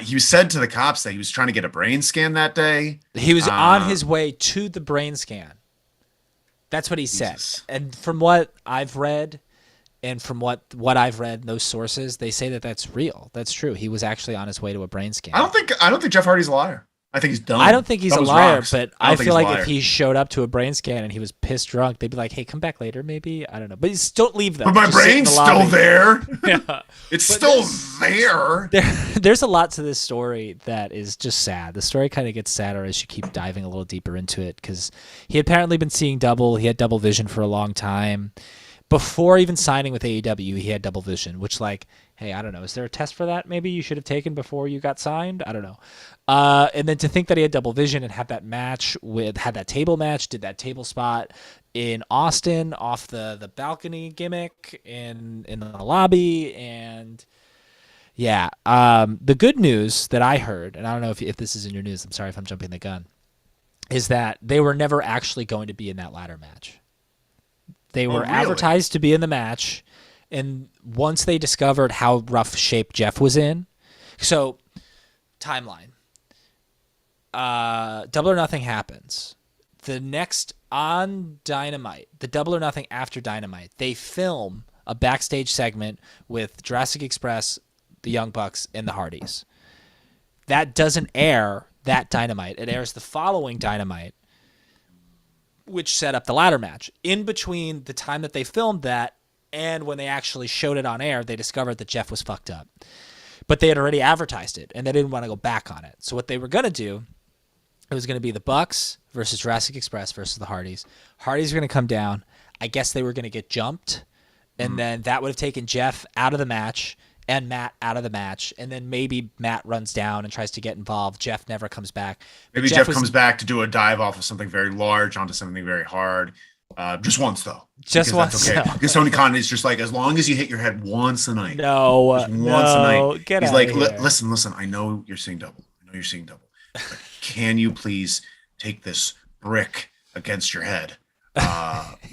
He said to the cops that he was trying to get a brain scan that day. He was on his way to the brain scan. That's what he said. And from what I've read, and from what I've read in those sources, they say that that's real. That's true. He was actually on his way to a brain scan. I don't think Jeff Hardy's a liar. I think he's dumb. I don't think he's a liar, but I feel like if he showed up to a brain scan and he was pissed drunk, they'd be like, hey, come back later, maybe. I don't know. But don't leave them. But my brain's still there. Yeah. It's still there. There's a lot to this story that is just sad. The story kind of gets sadder as you keep diving a little deeper into it because he had apparently been seeing double. He had double vision for a long time. Before even signing with AEW, he had double vision, which hey, I don't know. Is there a test for that maybe you should have taken before you got signed? I don't know. And then to think that he had double vision and had that table match, did that table spot in Austin off the balcony gimmick in the lobby. And yeah, the good news that I heard, and I don't know if this is in your news, I'm sorry if I'm jumping the gun, is that they were never actually going to be in that ladder match. They were advertised to be in the match, and once they discovered how rough shape Jeff was in, so timeline, Double or Nothing happens. The next on Dynamite, the Double or Nothing after Dynamite, they film a backstage segment with Jurassic Express, the Young Bucks, and the Hardys. That doesn't air that Dynamite. It airs the following Dynamite, which set up the ladder match. In between the time that they filmed that and when they actually showed it on air, they discovered that Jeff was fucked up. But they had already advertised it, and they didn't want to go back on it. So what they were going to do, it was going to be the Bucks versus Jurassic Express versus the Hardys. Hardys were going to come down. I guess they were going to get jumped, and then that would have taken Jeff out of the match and Matt out of the match, and then maybe Matt runs down and tries to get involved. Jeff never comes back. Maybe Jeff comes back to do a dive off of something very large onto something very hard. Just once, though. Just once. Okay. Because Tony Khan is just like, as long as you hit your head once a night. No, once a night. Get He's out like, of here. listen, I know you're seeing double. But can you please take this brick against your head?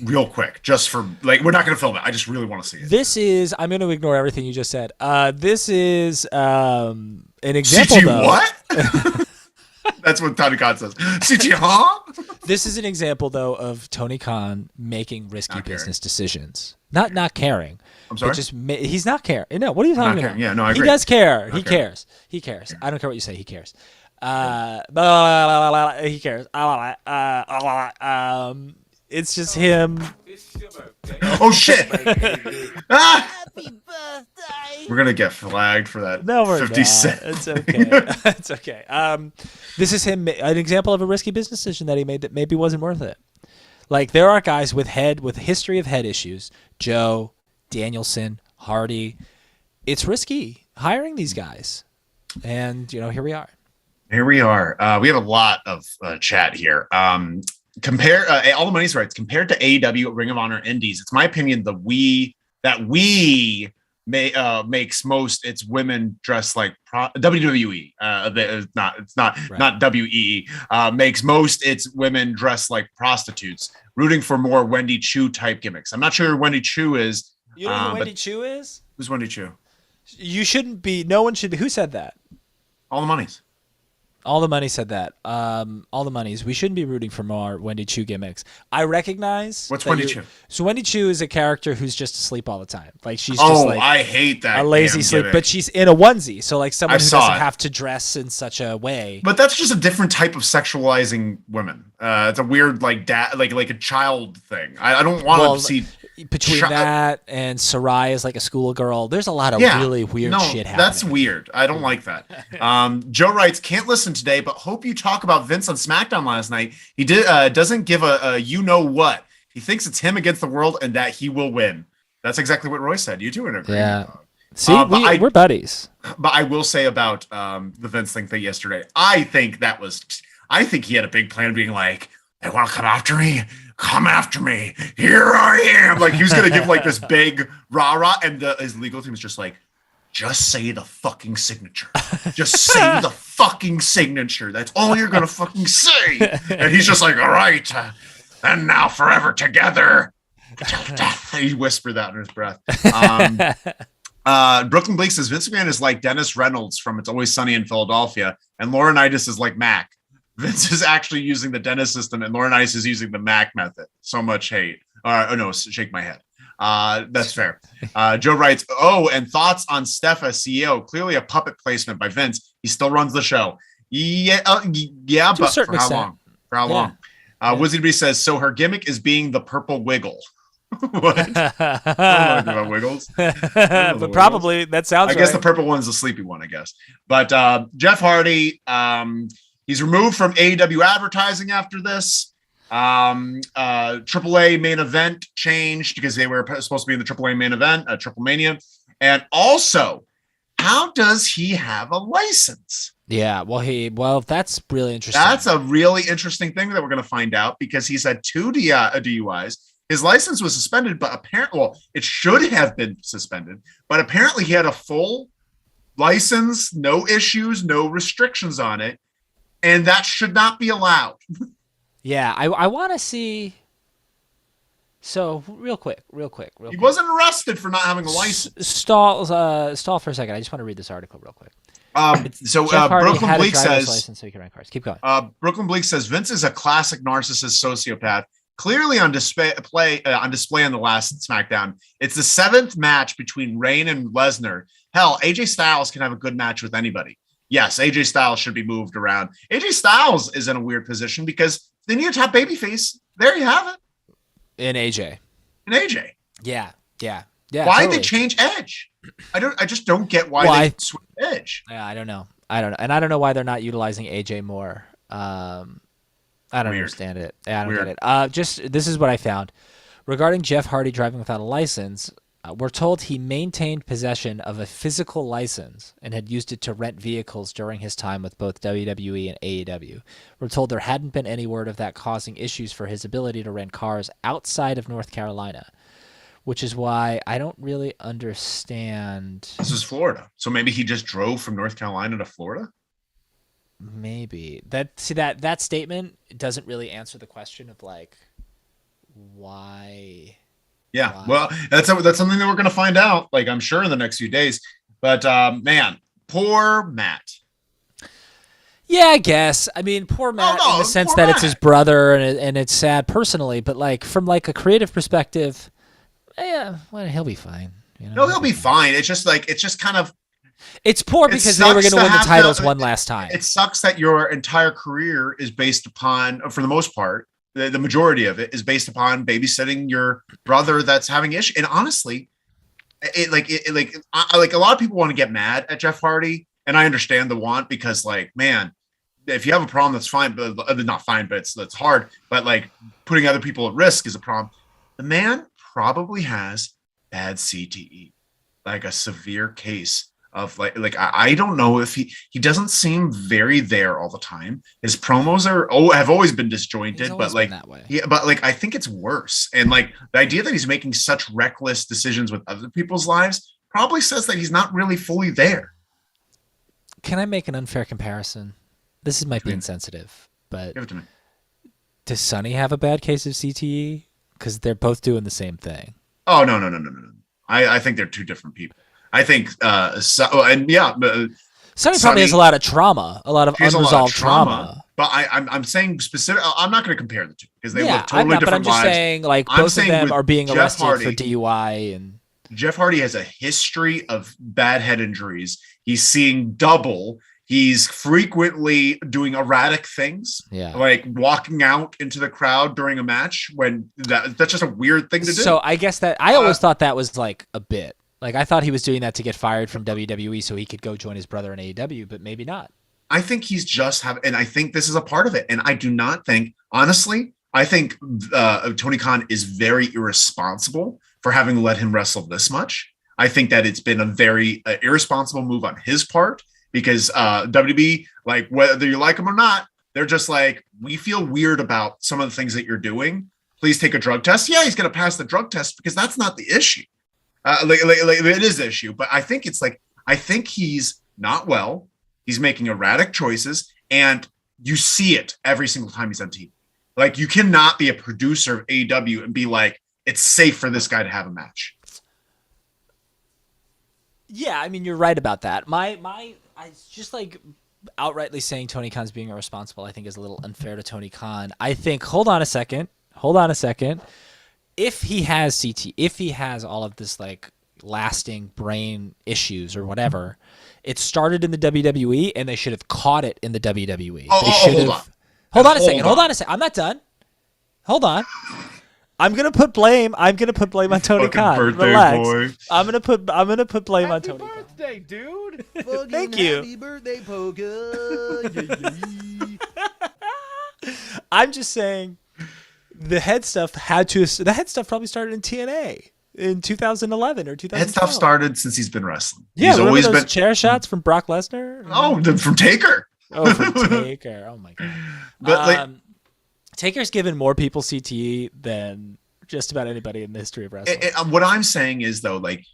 Real quick, just for we're not going to film it. I just really want to see it. I'm going to ignore everything you just said. This is an example, CT though. What? That's what Tony Khan says. CT, huh? This is an example, though, of Tony Khan making risky business decisions. Not caring. I'm sorry? He's not caring. No, what are you talking about? Yeah, no, I agree. He does care. He cares. I don't care what you say. He cares. He cares. It's just him. Oh, shit. Happy birthday! We're going to get flagged for that. No, we're 50 not. cents. It's okay. It's okay. This is him, an example of a risky business decision that he made that maybe wasn't worth it. Like, there are guys with history of head issues. Joe, Danielson, Hardy. It's risky hiring these guys. And, here we are. Here we are. We have a lot of chat here. Compare all the money's rights compared to AEW, Ring of Honor, Indies. It's my opinion that we makes most its women dressed like WWE. Not WE. Makes most its women dressed like prostitutes, rooting for more Wendy Chu type gimmicks. I'm not sure who Wendy Chu is. You know who Wendy Chu is? Who's Wendy Chu? You shouldn't be. No one should be. Who said that? All the Monies. All the Money said that. All the Monies. We shouldn't be rooting for more Wendy Chu gimmicks. I recognize. What's Wendy Chu? So Wendy Chu is a character who's just asleep all the time. Like she's just like I hate that. A lazy sleep, but she's in a onesie. So like someone who doesn't have to dress in such a way. But that's just a different type of sexualizing women. It's a weird like a child thing. I don't want to see. Between that and Sarai is like a schoolgirl, there's a lot of really weird shit happening. That's weird. I don't like that. Joe writes, can't listen today, but hope you talk about Vince on SmackDown last night. He doesn't give a you know what. He thinks it's him against the world and that he will win. That's exactly what Roy said. You two are agree. Yeah. See, we're buddies. But I will say about the Vince thing yesterday. I think he had a big plan, being like, "They want to come after me. Come after me. Here I am." Like he was gonna give like this big rah-rah, and his legal team is just like, just say the fucking signature. Just say the fucking signature. That's all you're gonna fucking say. And he's just like, all right, and now forever together. He whispered that under his breath. Brooklyn Blake says Vince McMahon is like Dennis Reynolds from It's Always Sunny in Philadelphia, and Laurinaitis is like Mac. Vince is actually using the Dennis system, and Laurinaitis is using the Mac method. So much hate. Shake my head. That's fair. Joe writes, and thoughts on Steph as CEO. Clearly a puppet placement by Vince. He still runs the show. Yeah, but for how long? For how long? Wizzy B says, so her gimmick is being the purple wiggle. What? I don't know about wiggles. But probably that sounds I guess the purple one's the sleepy one, I guess. But Jeff Hardy, he's removed from AEW advertising after this. AAA main event changed because they were supposed to be in the AAA main event, Triple Mania. And also, how does he have a license? Yeah, well, that's really interesting. That's a really interesting thing that we're going to find out, because he's had 2 DUIs. His license was suspended, but apparently, it should have been suspended, but apparently he had a full license, no issues, no restrictions on it, and that should not be allowed. Yeah, I want to see. So real quick. He wasn't arrested for not having a license. Stall for a second. I just want to read this article real quick. Brooklyn Bleak says, license so he can rent cars. Keep going. Brooklyn Bleak says Vince is a classic narcissist sociopath, clearly on display on the last SmackDown. It's the 7th match between Reign and Lesnar. Hell, AJ Styles can have a good match with anybody. Yes, AJ Styles should be moved around. AJ Styles is in a weird position because they need a top babyface. There you have it. In AJ. Yeah. Why totally. they change Edge? I just don't get why they switch Edge. Yeah, I don't know. And I don't know why they're not utilizing AJ more. I don't understand it. I don't get it. This is what I found. Regarding Jeff Hardy driving without a license, we're told he maintained possession of a physical license and had used it to rent vehicles during his time with both WWE and AEW. We're told there hadn't been any word of that causing issues for his ability to rent cars outside of North Carolina, which is why I don't really understand. This is Florida. So maybe he just drove from North Carolina to Florida? Maybe. That statement doesn't really answer the question of like why. Yeah, well, that's something that we're going to find out, like I'm sure in the next few days. But man, poor Matt. Yeah, I guess. I mean, poor Matt in the sense that it's his brother, and it's sad personally. But like from like a creative perspective, yeah, well, he'll be fine. You know? No, he'll be fine. It's just kind of. It's poor because they were going to win the titles one last time. It sucks that your entire career is based upon, for the most part, the majority of it is based upon babysitting your brother that's having issues. And honestly, a lot of people want to get mad at Jeff Hardy, and I understand the want, because like, man, if you have a problem, that's fine, but not fine, but it's hard. But like putting other people at risk is a problem. The man probably has bad CTE, like a severe case of like I don't know if he doesn't seem very there all the time. His promos have always been disjointed, but like that way. Yeah, but like I think it's worse. And like the idea that he's making such reckless decisions with other people's lives probably says that he's not really fully there. Can I make an unfair comparison? This might be insensitive, but Give it to me. does Sonny have a bad case of CTE? Because they're both doing the same thing. Oh, no. I think they're two different people. I think, Sonny Sonny has a lot of trauma, a lot of unresolved trauma. But I'm saying specific. I'm not going to compare the two because they live totally I'm not, different but I'm just lives. saying, like, both of them are being Jeff arrested Hardy, for DUI. And Jeff Hardy has a history of bad head injuries. He's seeing double. He's frequently doing erratic things, like walking out into the crowd during a match when that's just a weird thing to do. So I guess that I always thought that was like a bit. Like I thought he was doing that to get fired from WWE so he could go join his brother in AEW, but maybe not. I think he's just and I think this is a part of it. And I do not think, honestly, I think Tony Khan is very irresponsible for having let him wrestle this much. I think that it's been a very irresponsible move on his part. Because WB, like whether you like them or not, they're just like, we feel weird about some of the things that you're doing. Please take a drug test. Yeah, he's going to pass the drug test because that's not the issue. It is the issue, but I think he's not well. He's making erratic choices, and you see it every single time he's on TV. Like you cannot be a producer of AEW and be like, it's safe for this guy to have a match. Yeah, I mean, you're right about that. I just like outrightly saying Tony Khan's being irresponsible, I think is a little unfair to Tony Khan. I think, hold on a second. If he has CT, if he has all of this like lasting brain issues or whatever, it started in the WWE and they should have caught it in the WWE. Hold on a second. I'm not done. Hold on. I'm gonna put blame on Tony Khan. Relax. Boy. I'm gonna put blame on Tony Khan. Happy birthday, dude. Thank you. Happy birthday, Poga. I'm just saying the head stuff probably started in TNA in 2011 or 2012. Head stuff started since he's been wrestling. Yeah, he's always been chair shots from Brock Lesnar. Oh, from Taker. From Taker. Oh my god. But Taker's given more people CTE than just about anybody in the history of wrestling. What I'm saying is, though, like,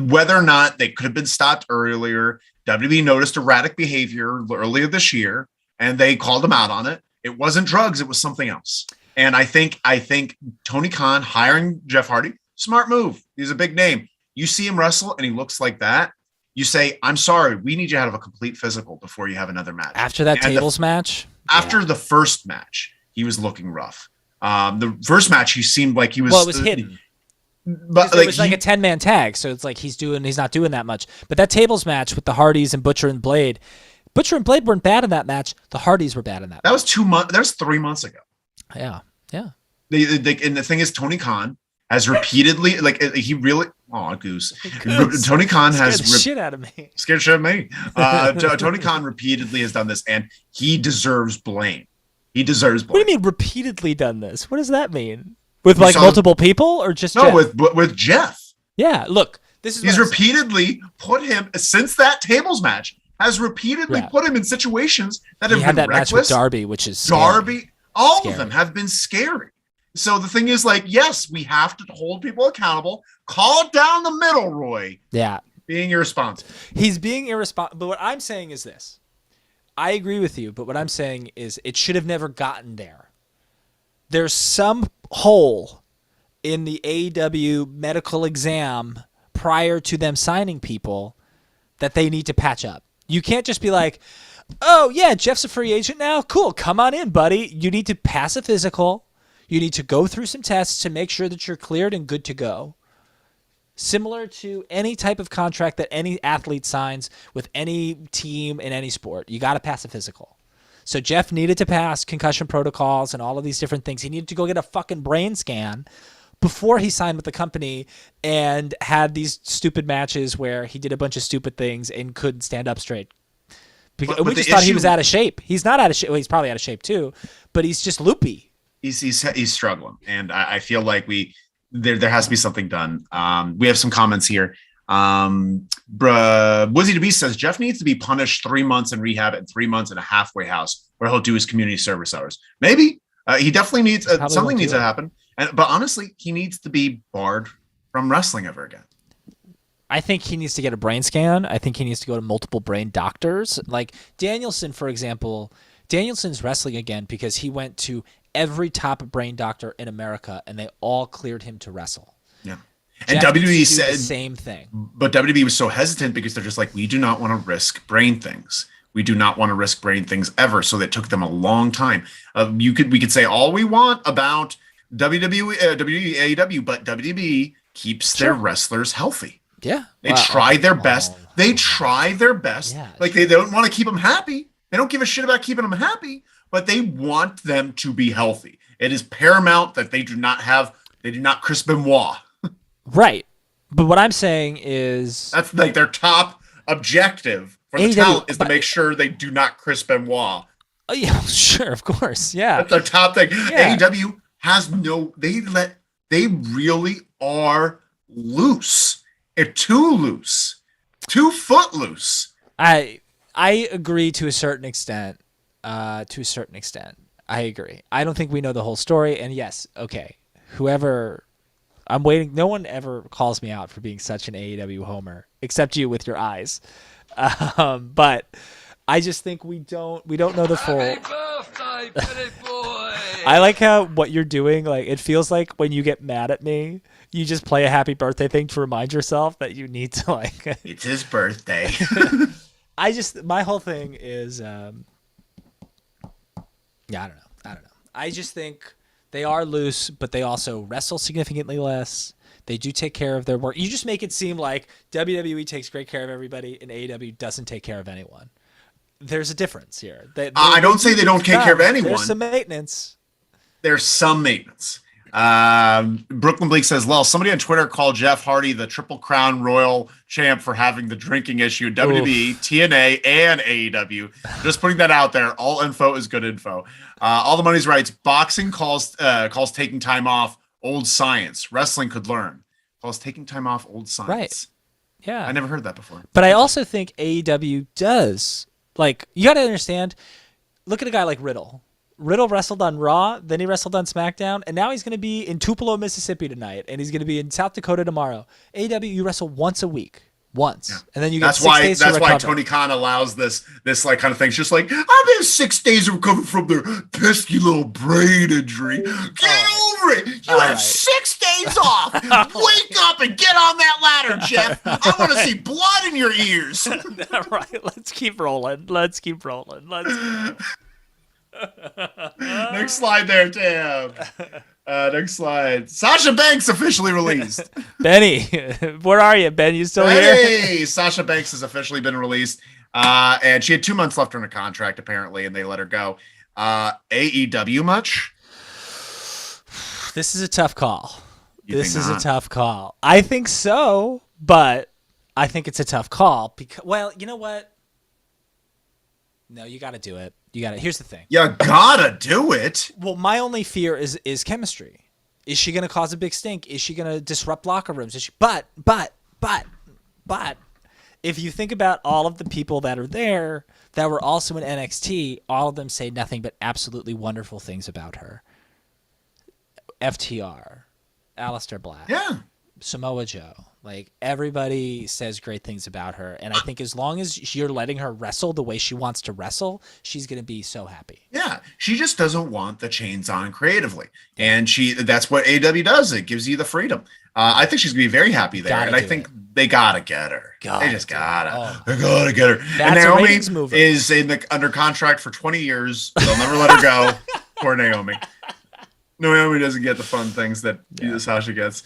whether or not they could have been stopped earlier, WWE noticed erratic behavior earlier this year, and they called him out on it. It wasn't drugs. It was something else. And I think Tony Khan hiring Jeff Hardy, smart move. He's a big name. You see him wrestle, and he looks like that. You say, I'm sorry, we need you to have a complete physical before you have another match. After that tables match? After the first match, he was looking rough. The first match, he seemed like he was. Well, it was hidden. But it was like a 10-man tag, so it's like he's not doing that much. But that tables match with the Hardys and Butcher and Blade weren't bad in that match. The Hardys were bad in that. That was 2 months. That was 3 months ago. Yeah. And the thing is, Tony Khan has repeatedly, like, he really. Oh, Goose. Tony Khan has scared the shit out of me. Scared shit of me. Tony Khan repeatedly has done this, and he deserves blame. He deserves blame. What do you mean repeatedly done this? What does that mean? With like multiple people or just no? Jeff? With Jeff. Yeah. Look, he's repeatedly put him since that tables match. Has repeatedly put him in situations that have been that reckless. Match with Darby, which is scary. All of them have been scary. So the thing is, like, yes, we have to hold people accountable. Call it down the middle, Roy. Yeah. Being irresponsible. He's being irresponsible. But what I'm saying is this. I agree with you, but what I'm saying is it should have never gotten there. There's some hole in the AEW medical exam prior to them signing people that they need to patch up. You can't just be like, oh, yeah, Jeff's a free agent now. Cool. Come on in, buddy. You need to pass a physical. You need to go through some tests to make sure that you're cleared and good to go. Similar to any type of contract that any athlete signs with any team in any sport. You got to pass a physical. So Jeff needed to pass concussion protocols and all of these different things. He needed to go get a fucking brain scan before he signed with the company and had these stupid matches where he did a bunch of stupid things and couldn't stand up straight. But we just thought he was out of shape. He's not out of shape. Well, he's probably out of shape too, but he's just loopy. He's struggling, and I feel like there has to be something done. We have some comments here. Wizzy the Beast says Jeff needs to be punished 3 months in rehab and 3 months in a halfway house where he'll do his community service hours. Maybe he definitely needs something needs to happen. But honestly, he needs to be barred from wrestling ever again. I think he needs to get a brain scan. I think he needs to go to multiple brain doctors. Like Danielson, for example, Danielson's wrestling again because he went to every top brain doctor in America, and they all cleared him to wrestle. Yeah. And Jeff WWE needs to do said the same thing. But WWE was so hesitant because they're just like, we do not want to risk brain things. We do not want to risk brain things ever. So that took them a long time. We could say all we want about WWE, AEW, but WWE keeps their wrestlers healthy. Yeah. They try their best. They try their best. Yeah, like they don't want to keep them happy. They don't give a shit about keeping them happy, but they want them to be healthy. It is paramount that they do not Chris Benoit. Right. But what I'm saying is that's like their top objective for the talent is to make sure they do not Chris Benoit. Oh yeah, sure, of course. Yeah. That's their top thing. Yeah. AEW has they really are loose. They're too loose. 2 foot loose. I agree to a certain extent. I agree. I don't think we know the whole story. And yes, okay. I'm waiting. No one ever calls me out for being such an AEW homer, except you with your eyes. But I just think we don't know the full. Happy birthday, Billy boy! I like what you're doing. Like it feels like when you get mad at me, you just play a happy birthday thing to remind yourself that you need to like. It's his birthday. My whole thing is, I don't know. I just think they are loose, but they also wrestle significantly less. They do take care of their work. You just make it seem like WWE takes great care of everybody and AEW doesn't take care of anyone. There's a difference here. I don't say they don't take care of anyone. There's some maintenance. There's some maintenance. Brooklyn Bleak says, "Lol, somebody on Twitter called Jeff Hardy the Triple Crown Royal Champ for having the drinking issue. WWE, TNA, and AEW. Just putting that out there. All info is good info. All the Money's writes, boxing calls taking time off old science. Wrestling could learn. Calls taking time off old science. Right. Yeah. I never heard that before. But I also think AEW does. Like, you got to understand, look at a guy like Riddle. Riddle wrestled on Raw, then he wrestled on SmackDown, and now he's going to be in Tupelo, Mississippi tonight, and he's going to be in South Dakota tomorrow. AEW, you wrestle once a week. Once. Yeah. And then you get 6 days to recover. That's why Tony Khan allows this like kind of thing. It's just like, I've been 6 days to recover from their pesky little brain injury. Get over it. You have 6 days off. Wake up and get on that ladder, Jeff. I want to see blood in your ears. All right. Let's keep rolling. Next slide there, Tam. Next slide. Sasha Banks officially released. Benny, where are you, Ben? You still here? Hey, Sasha Banks has officially been released. And she had 2 months left on her contract, apparently, and they let her go. AEW much? This is a tough call. A tough call. I think so, but I think it's a tough call because, well, you know what? No, you got to do it. Here's the thing. You gotta do it. Well, my only fear is chemistry. Is she going to cause a big stink? Is she going to disrupt locker rooms? But, if you think about all of the people that are there that were also in NXT, all of them say nothing but absolutely wonderful things about her. FTR, Aleister Black, Samoa Joe. Like, everybody says great things about her. And I think as long as you're letting her wrestle the way she wants to wrestle, she's going to be so happy. Yeah. She just doesn't want the chains on creatively. And that's what AEW does. It gives you the freedom. I think she's going to be very happy there. And I think they got to get her. They just got to. They got to get her. And Naomi is under contract for 20 years. They'll never let her go. Poor Naomi. Naomi doesn't get the fun things that Sasha gets.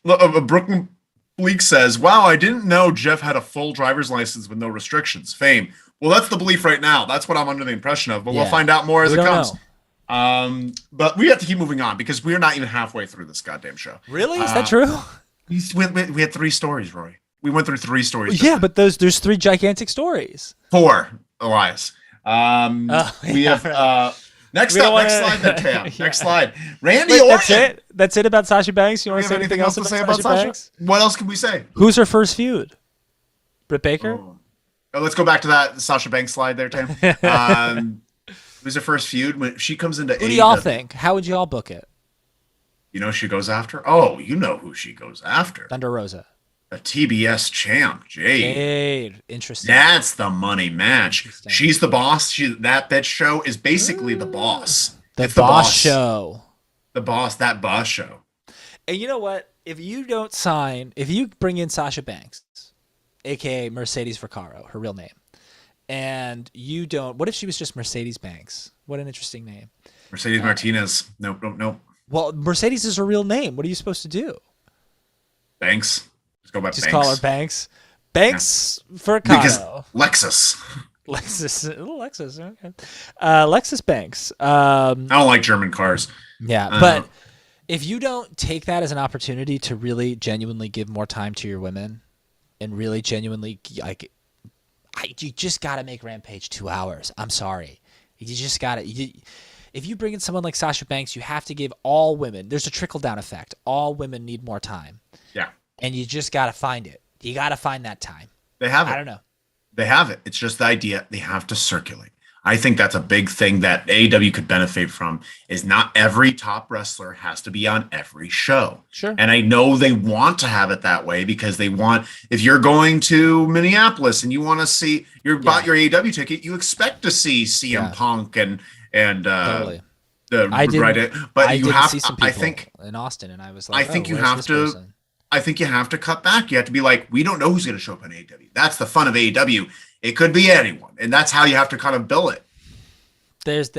Brooklyn Bleak says, wow, I didn't know Jeff had a full driver's license with no restrictions. Fame. Well, that's the belief right now. That's what I'm under the impression of, but we'll find out more as it comes. But we have to keep moving on because we're not even halfway through this goddamn show. Really? Is that true? We had 3 stories, Roy. We went through 3 stories. Yeah, but there's 3 gigantic stories. 4, Elias. We have next slide there, Tam. Next slide. Randy Orton. That's it about Sasha Banks? You want to say anything else to say about Sasha Banks? What else can we say? Who's her first feud? Britt Baker? Oh, let's go back to that Sasha Banks slide there, Tam. Who's her first feud? When she comes into AEW. Who do y'all think? How would y'all book it? You know who she goes after? Oh, you know who she goes after. Thunder Rosa. A TBS champ, Jade. Jade. Interesting. That's the money match. She's the boss. That show is basically the boss. It's the boss show. The boss, that boss show. And you know what? If you bring in Sasha Banks, aka Mercedes Vaccaro, her real name, and you don't, what if she was just Mercedes Banks? What an interesting name. Mercedes Martinez. Nope. Well, Mercedes is her real name. What are you supposed to do? Banks. Go by Just Banks. call her Banks. Banks Vaccaro. Because Lexus. Lexus. Okay. Lexus Banks. I don't like German cars. Yeah, but if you don't take that as an opportunity to really genuinely give more time to your women, and really genuinely you just got to make Rampage 2 hours. I'm sorry, you just got to. If you bring in someone like Sasha Banks, you have to give all women. There's a trickle down effect. All women need more time. Yeah. And you just got to find it. You got to find that time. They have it. I don't know. They have it. It's just the idea they have to circulate. I think that's a big thing that AEW could benefit from is not every top wrestler has to be on every show. Sure. And I know they want to have it that way because they want, if you're going to Minneapolis and you want to see, bought your AEW ticket, you expect to see CM Punk and totally. I think in Austin, and I was like, I think you have to cut back. You have to be like, we don't know who's going to show up on AEW. That's the fun of AEW. It could be anyone, and that's how you have to kind of bill it. Let's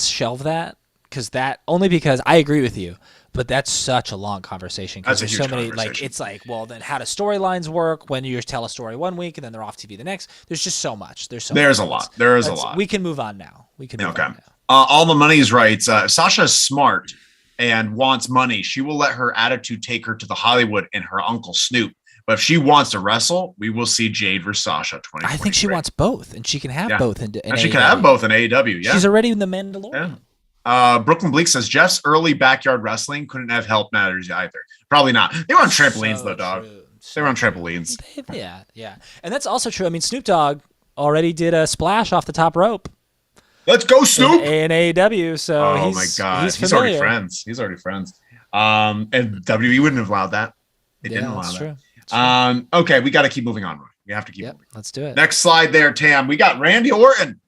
shelve that because I agree with you, but that's such a long conversation because there's so many it's like, well, then how do storylines work when you tell a story one week and then they're off TV the next? There's just so much. There's a lot. We can move on now. All the money's right. Sasha's smart and wants money. She will let her attitude take her to the Hollywood and her uncle Snoop. But if she wants to wrestle, we will see Jade versus Sasha 2023. I think she wants both, and she can have both in AEW. She can have both in AEW, yeah. She's already in the Mandalorian. Yeah. Brooklyn Bleak says, Jeff's early backyard wrestling couldn't have helped matters either. Probably not. They were on trampolines, though, dog. They were on trampolines. Yeah. And that's also true. I mean, Snoop Dogg already did a splash off the top rope. Let's go, Snoop! In AEW, so my God. He's already friends. And WWE wouldn't have allowed that. They didn't allow that. True. Okay, we got to keep moving on. We have to keep moving. Let's do it. Next slide there, Tam. We got Randy Orton.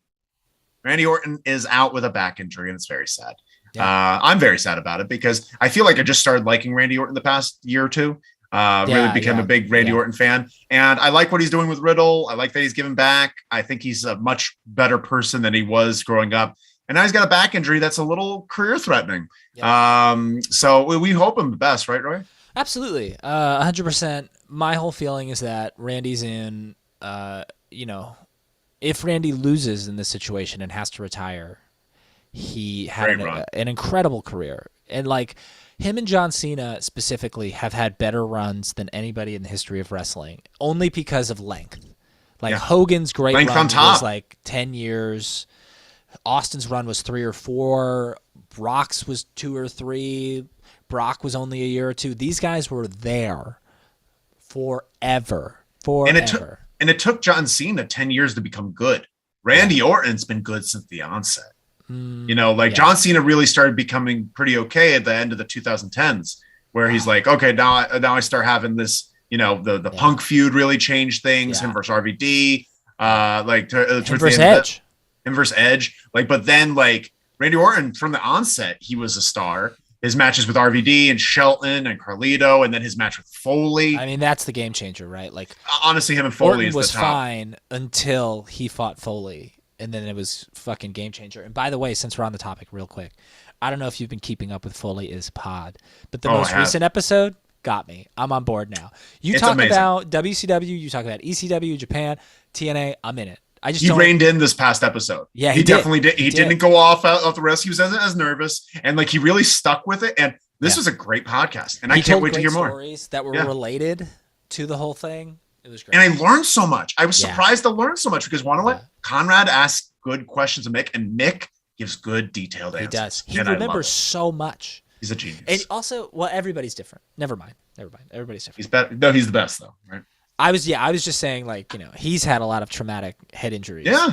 Randy Orton is out with a back injury, and it's very sad. Yeah. I'm very sad about it because I feel like I just started liking Randy Orton the past year or two. Really became a big Randy Orton fan. And I like what he's doing with Riddle. I like that he's giving back. I think he's a much better person than he was growing up. And now he's got a back injury that's a little career threatening. Yeah. So we hope him the best, right, Roy? Absolutely. 100%. My whole feeling is that Randy's in, if Randy loses in this situation and has to retire, he had an incredible career. And like him and John Cena specifically have had better runs than anybody in the history of wrestling, only because of length. Like Hogan's great run was like 10 years. Austin's run was 3 or 4. Brock's was 2 or 3. Brock was only a year or 2. These guys were there forever. And it took John Cena 10 years to become good. Randy Orton's been good since the onset. John Cena really started becoming pretty okay at the end of the 2010s, where he's like, okay, now I start having this, the Punk feud really changed things. Him versus RVD, him versus Edge. But then Randy Orton from the onset, he was a star. His matches with RVD and Shelton and Carlito, and then his match with Foley. I mean, that's the game changer, right? Like, honestly, him and Foley Orton was fine until he fought Foley, and then it was fucking game changer. And by the way, since we're on the topic, real quick, I don't know if you've been keeping up with Foley is pod, but the most recent episode got me. I'm on board now. It's talk amazing. About WCW, you talk about ECW, Japan, TNA. I'm in it. He reined in this past episode. Yeah, he definitely did. He didn't go off the rest. He was as nervous, and he really stuck with it. And this was a great podcast, and I can't wait to hear more stories that were related to the whole thing. It was great, and I learned so much. I was surprised to learn so much because Conrad asks good questions of Mick, and Mick gives good detailed answers. He does. He remembers so much. He's a genius. And also, everybody's different. Never mind. Everybody's different. He's better. No, he's the best though, right? I was just saying, he's had a lot of traumatic head injuries. Yeah.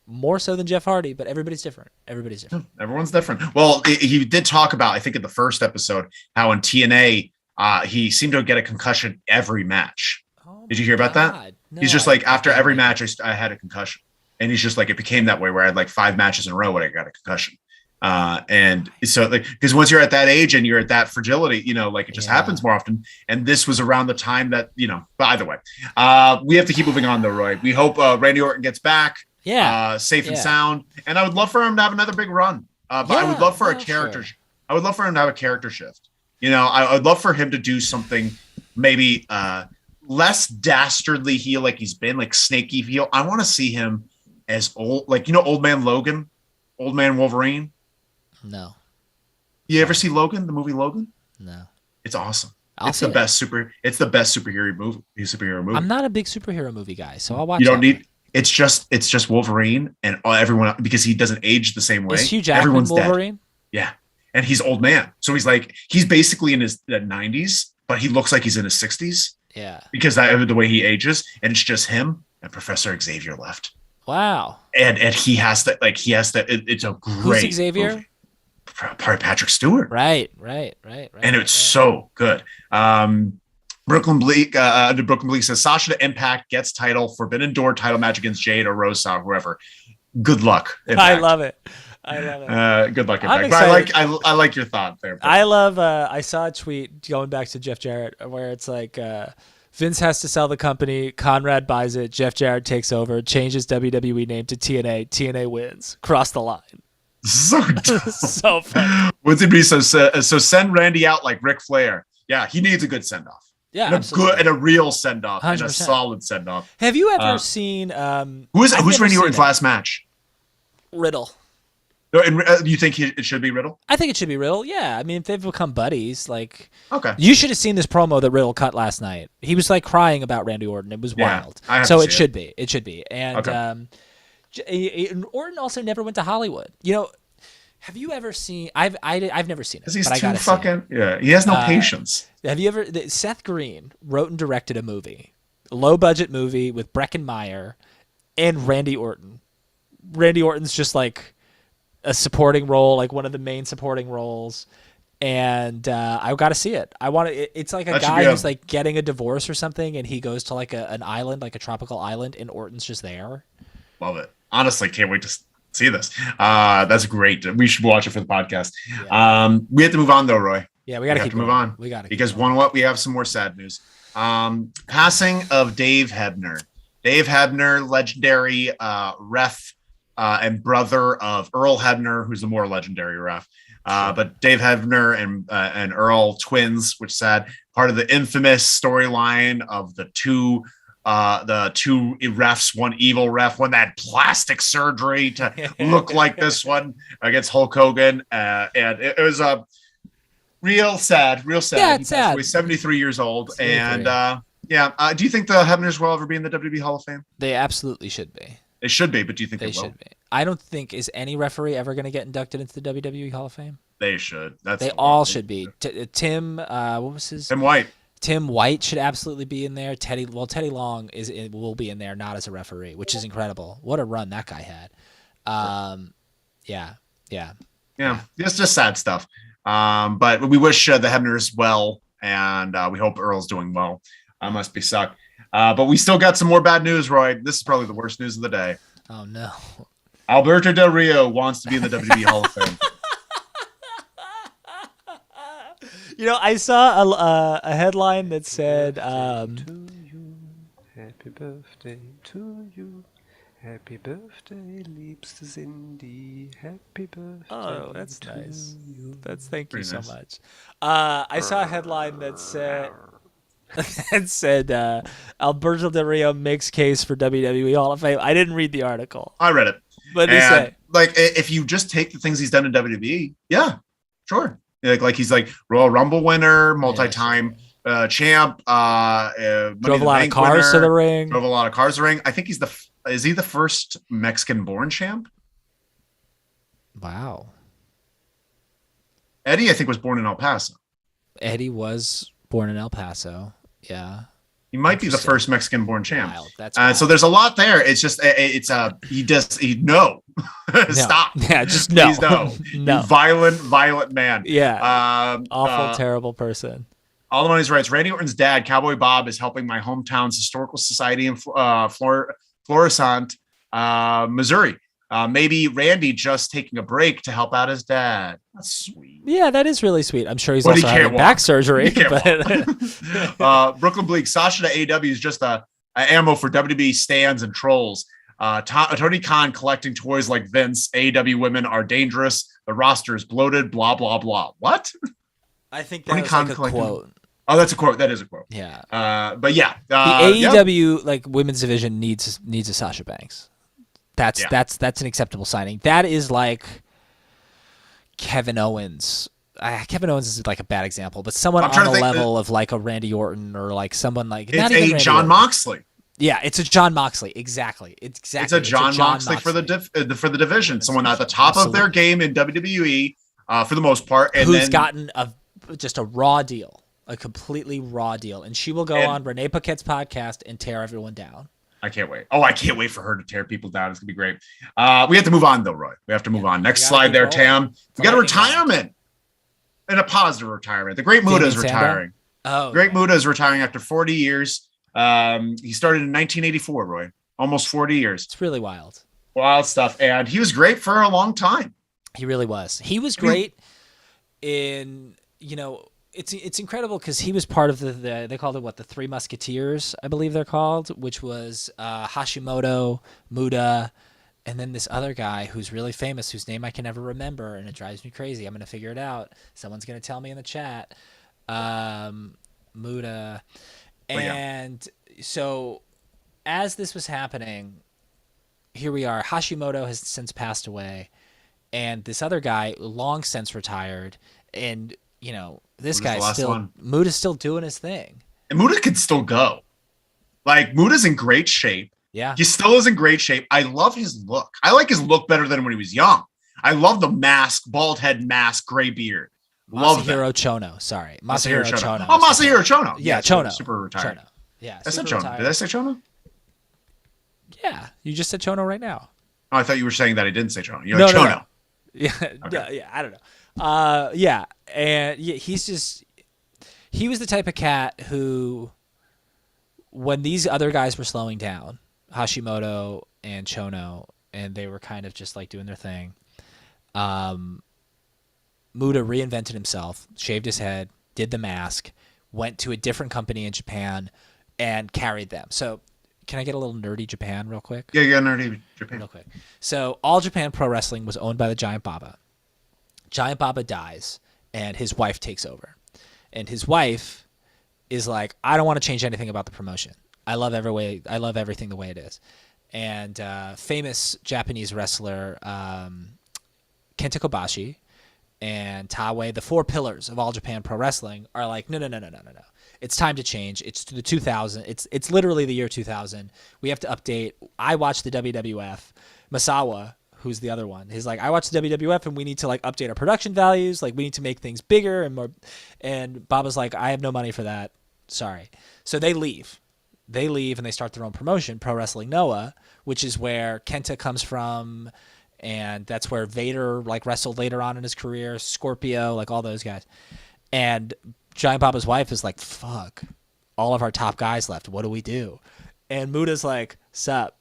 More so than Jeff Hardy, but everybody's different. Everyone's different. Well, he did talk about, I think in the first episode, how in TNA, he seemed to get a concussion every match. Oh Did you hear about that? God. No, He's just like, after every match, I had a concussion. And he's just like, it became that way where I had like 5 matches in a row when I got a concussion. And so like, because once you're at that age and you're at that fragility, you know, like it just happens more often. And this was around the time that, you know, but either way, we have to keep moving on though, Roy. We hope Randy Orton gets back safe and sound. And I would love for him to have another big run. But I would love for a character. Sure. I would love for him to have a character shift. You know, I would love for him to do something maybe less dastardly heel like he's been, like snaky heel. I want to see him as old, like, you know, Old Man Logan, Old Man Wolverine. No. You ever see Logan, the movie Logan? No. It's awesome. It's the best superhero movie. I'm not a big superhero movie guy, so I'll watch. You don't need. It's just Wolverine and everyone, because he doesn't age the same way. Is Hugh Jackman Everyone's Wolverine? Dead. Yeah, and he's old man, so he's basically in his 90s, but he looks like he's in his 60s. Yeah, because the way he ages, and it's just him and Professor Xavier left. Wow. And he has to. It's a great. Who's Xavier? Movie. Probably Patrick Stewart. Right. And it's so good. Brooklyn Bleak says Sasha to Impact gets title, Forbidden Door title match against Jade or Rosa or whoever. Good luck, Impact. I love it. Good luck, Impact. But I like your thought there. But. I love. I saw a tweet going back to Jeff Jarrett where it's like Vince has to sell the company. Conrad buys it. Jeff Jarrett takes over. Changes WWE name to TNA. TNA wins. Cross the line. So so funny. What's it be? So send Randy out like Ric Flair. Yeah, he needs a good send off. Yeah, and a real send off and a solid send off. Have you ever seen? Who's Randy Orton's last match? Riddle. You think it should be Riddle? I think it should be Riddle. Yeah, I mean, if they've become buddies, like, okay, you should have seen this promo that Riddle cut last night. He was like crying about Randy Orton. It was wild. So it should be. It should be. And okay. Orton also never went to Hollywood. You know, have you ever seen? I've never seen it. Because he's too fucking. Yeah, he has no patience. Have you ever? Seth Green wrote and directed a movie, a low budget movie with Breckin Meyer and Randy Orton. Randy Orton's just like a supporting role, like one of the main supporting roles. And I got to see it. I want to. It's like a guy who's like getting a divorce or something, and he goes to like an island, like a tropical island, and Orton's just there. Love it. Honestly, can't wait to see this. That's great. We should watch it for the podcast. Yeah. We have to move on though, Roy. Yeah, we got to move on. We got to because we have some more sad news. Passing of Dave Hebner. Dave Hebner, legendary ref and brother of Earl Hebner, who's the more legendary ref. But Dave Hebner and Earl twins, which sad, part of the infamous storyline of the two refs, one evil ref, one that had plastic surgery to look like this one against Hulk Hogan. And it was a real sad. Yeah, it's sad. He's 73 years old. 73. And do you think the Hebners will ever be in the WWE Hall of Fame? They absolutely should be. They should be, but do you think they should be? I don't think is any referee ever going to get inducted into the WWE Hall of Fame. They should. They all should be. Tim, what was his? Tim White. Tim White should absolutely be in there. Teddy Long will be in there, not as a referee, which is incredible. What a run that guy had. Yeah. It's just sad stuff. But we wish the Hebners well, and we hope Earl's doing well. Must be suck. But we still got some more bad news, Roy. This is probably the worst news of the day. Oh no. Alberto Del Rio wants to be in the WWE Hall of Fame. You know, I saw a headline that said, to you. Happy birthday to you. Happy birthday, liebste Cindy. Happy birthday. Oh, that's nice. You. Thank you so nice. much. I saw a headline that said Alberto Del Rio makes case for WWE Hall of Fame. I didn't read the article. I read it. What did he say? Like, if you just take the things he's done in WWE, yeah, sure. Like he's like Royal Rumble winner, multi-time champ, drove a lot of cars to the ring. Drove a lot of cars to the ring. I think is he the first Mexican-born champ? Wow. Eddie, I think, was born in El Paso. Eddie was born in El Paso. Yeah. He might be the first Mexican-born champ. Wild. That's wild. So there's a lot there. It's just no. Stop. Yeah, just no. Please no. No. You violent man. Yeah. Awful, terrible person. All the money's right. Randy Orton's dad, Cowboy Bob, is helping my hometown's historical society in Florissant, Missouri. Maybe Randy just taking a break to help out his dad. That's sweet. Yeah, that is really sweet. I'm sure he's But he also can't having walk. back surgery. He can't But Brooklyn Bleak, Sasha to AEW is just a ammo for WWE stands and trolls. Tony Khan collecting toys like Vince. AEW women are dangerous. The roster is bloated. Blah blah blah. What? I think Tony that was Khan like a collecting- quote. Oh, that's a quote. That is a quote. Yeah. But yeah, The AEW like women's division needs a Sasha Banks. That's an acceptable signing. That is like Kevin Owens. Kevin Owens is like a bad example, but someone on the level of like a Randy Orton or like someone like it's a John Moxley. Yeah, it's a John Moxley. Exactly. It's a John Moxley for the division. Someone at the top of their game in WWE for the most part, and who's gotten just a raw deal, a completely raw deal, and she will go on Renee Paquette's podcast and tear everyone down. I can't wait. Oh, I can't wait for her to tear people down. It's gonna be great. We have to move on though, Roy. We have to move on. Next slide there, Tam. We got a retirement. And a positive retirement. The Great Muta is retiring. Great Muta is retiring after 40 years. He started in 1984, Roy. Almost 40 years. It's really wild. Wild stuff. And he was great for a long time. He really was. He was great in, it's incredible because he was part of the they called it the Three Musketeers, I believe they're called, which was Hashimoto, Muta, and then this other guy who's really famous, whose name I can never remember, and it drives me crazy. I'm going to figure it out. Someone's going to tell me in the chat. Muta. And so as this was happening, here we are. Hashimoto has since passed away, and this other guy long since retired, and this guy's still Muta's still doing his thing. And Muta could still go. Like Muta's in great shape. Yeah. He still is in great shape. I love his look. I like his look better than when he was young. I love the mask, bald head mask, gray beard. Love Masahiro Chono. Sorry. Masahiro Chono. Chono. Oh, Masahiro Chono. Yeah, Chono. Super retired. Chono. Yeah. I said Chono. Retired. Did I say Chono? Yeah. You just said Chono right now. Oh, I thought you were saying that I didn't say Chono. You're like, Chono. No. Yeah. Okay. Yeah. I don't know. Yeah. And he was the type of cat who, when these other guys were slowing down, Hashimoto and Chono, and they were kind of just like doing their thing, Muta reinvented himself, shaved his head, did the mask, went to a different company in Japan, and carried them. So can I get a little nerdy Japan real quick? Yeah, nerdy Japan. Real quick. So All Japan Pro Wrestling was owned by the Giant Baba. Giant Baba dies, and his wife takes over. And his wife is like, I don't want to change anything about the promotion. I love everything the way it is. And famous Japanese wrestler Kenta Kobashi and Taue, the four pillars of All Japan Pro Wrestling, are like, no. It's time to change. It's to the 2000. It's literally the year 2000. We have to update. I watch the WWF. Masawa, who's the other one, he's like, I watch the WWF and we need to like update our production values. Like we need to make things bigger and more. And Baba's like, I have no money for that. Sorry. So they leave. And they start their own promotion, Pro Wrestling Noah, which is where Kenta comes from. And that's where Vader like wrestled later on in his career, Scorpio, like all those guys. And Giant Baba's wife is like, fuck, all of our top guys left. What do we do? And Muta's like, sup,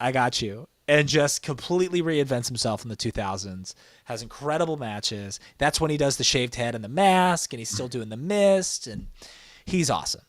I got you. And just completely reinvents himself in the 2000s, has incredible matches. That's when he does the shaved head and the mask, and he's still doing the mist, and he's awesome.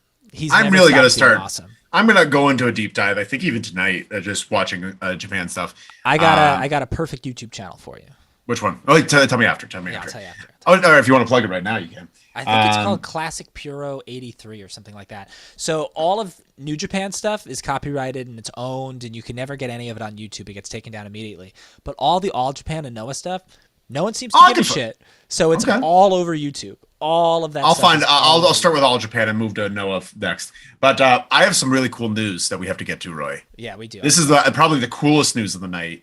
I'm really going to start. Awesome. I'm going to go into a deep dive. I think even tonight, just watching Japan stuff. I got a perfect YouTube channel for you. Which one? Oh, tell me after. Tell me Yeah, after. I'll tell you after. Oh, or if you want to plug it right now, you can. I think it's called Classic Puro 83 or something like that. So all of New Japan stuff is copyrighted and it's owned, and you can never get any of it on YouTube. It gets taken down immediately. But all the All Japan and Noah stuff, no one seems to give a shit. So it's all over YouTube. All of that. I'll start with All Japan and move to Noah next. But I have some really cool news that we have to get to, Roy. Yeah, we do. This is probably the coolest news of the night.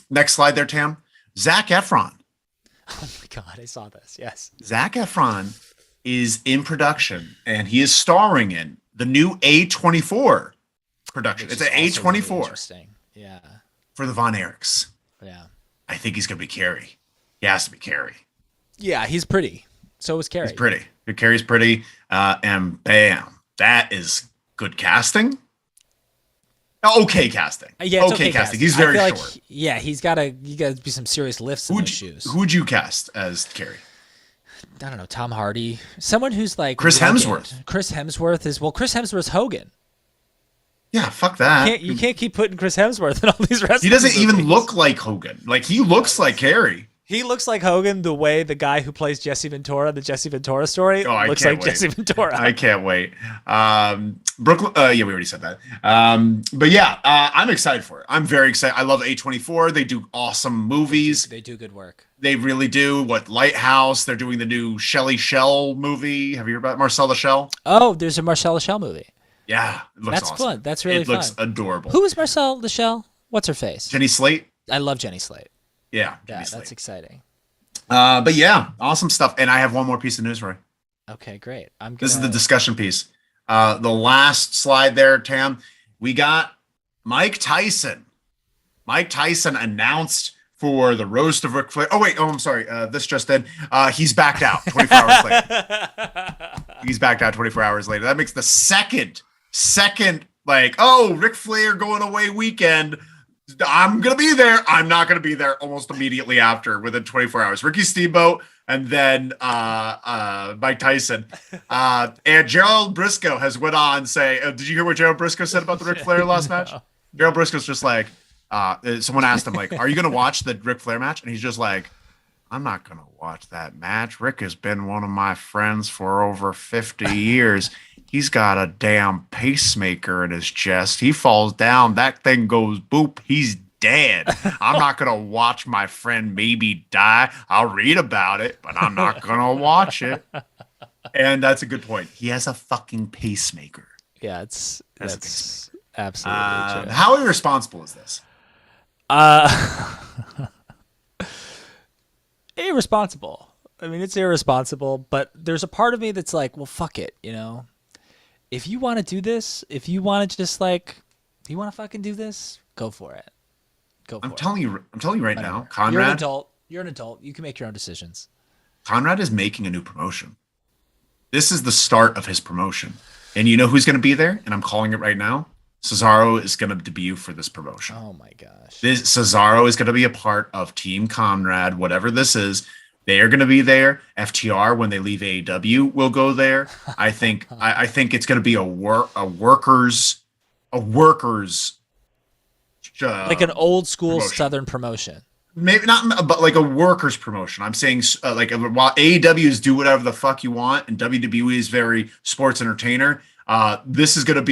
Next slide there, Tam. Zac Efron. Oh my God, I saw this. Yes. Zac Efron is in production, and he is starring in the new A24 production. It's an A24. Really interesting. Yeah. For the Von Erichs. Yeah. I think he's going to be Carrie. He has to be Carrie. Yeah, he's pretty. So is Carrie. He's pretty. Carrie's pretty, and bam, that is good casting. Okay casting. Yeah, it's okay casting. He's very I feel short. he's got to be some serious lifts in those shoes. Who would you cast as Carrie? I don't know, Tom Hardy, someone who's like Chris Hemsworth. Chris Hemsworth is Hogan. Yeah, fuck that. You can't keep putting Chris Hemsworth in all these wrestling. He doesn't movies. even look like Hogan. Like he looks like Carrie. He looks like Hogan the way the guy who plays Jesse Ventura, the Jesse Ventura story, looks like Jesse Ventura. I can't wait. Brooklyn. Yeah, we already said that. But yeah, I'm excited for it. I'm very excited. I love A24. They do awesome movies. They do good work. They really do. Lighthouse? They're doing the new Shelley Shell movie. Have you heard about Marcel the Shell? Oh, there's a Marcel the Shell movie. Yeah, it looks That's awesome. fun. That's really fun. It looks adorable. Who is Marcel the Shell? What's her face? Jenny Slate? I love Jenny Slate. Yeah, that's exciting. But yeah, awesome stuff. And I have one more piece of news, Roy. Okay, great. This is the discussion piece. The last slide there, Tam. We got Mike Tyson. Mike Tyson announced for the roast of Ric Flair. I'm sorry. This just in. He's backed out 24 hours later. He's backed out 24 hours later. That makes the second Ric Flair going away weekend. I'm going to be there. I'm not going to be there almost immediately after, within 24 hours. Ricky Steamboat and then Mike Tyson. And Gerald Briscoe has went on say, did you hear what Gerald Briscoe said about the Ric Flair last match? Gerald Briscoe's just like, someone asked him, like, are you going to watch the Ric Flair match? And he's just like, I'm not going to watch that match. Rick has been one of my friends for over 50 years. He's got a damn pacemaker in his chest. He falls down. That thing goes boop. He's dead. I'm not going to watch my friend maybe die. I'll read about it, but I'm not going to watch it. And that's a good point. He has a fucking pacemaker. Yeah, that's absolutely true. How irresponsible is this? Irresponsible. I mean, it's irresponsible, but there's a part of me that's like, well, fuck it, you know? If you want to do this, if you want to just you want to fucking do this, go for it. I'm telling you right now, Conrad. You're an adult. You can make your own decisions. Conrad is making a new promotion. This is the start of his promotion. And you know who's going to be there? And I'm calling it right now. Cesaro is going to debut for this promotion. Oh my gosh. Cesaro is going to be a part of Team Conrad, whatever this is. They are going to be there. FTR, when they leave AEW, will go there. I think it's going to be a workers like an old school promotion. Southern promotion. Maybe not, but like a workers promotion. I'm saying while AEW is do whatever the fuck you want, and WWE is very sports entertainer. This is going to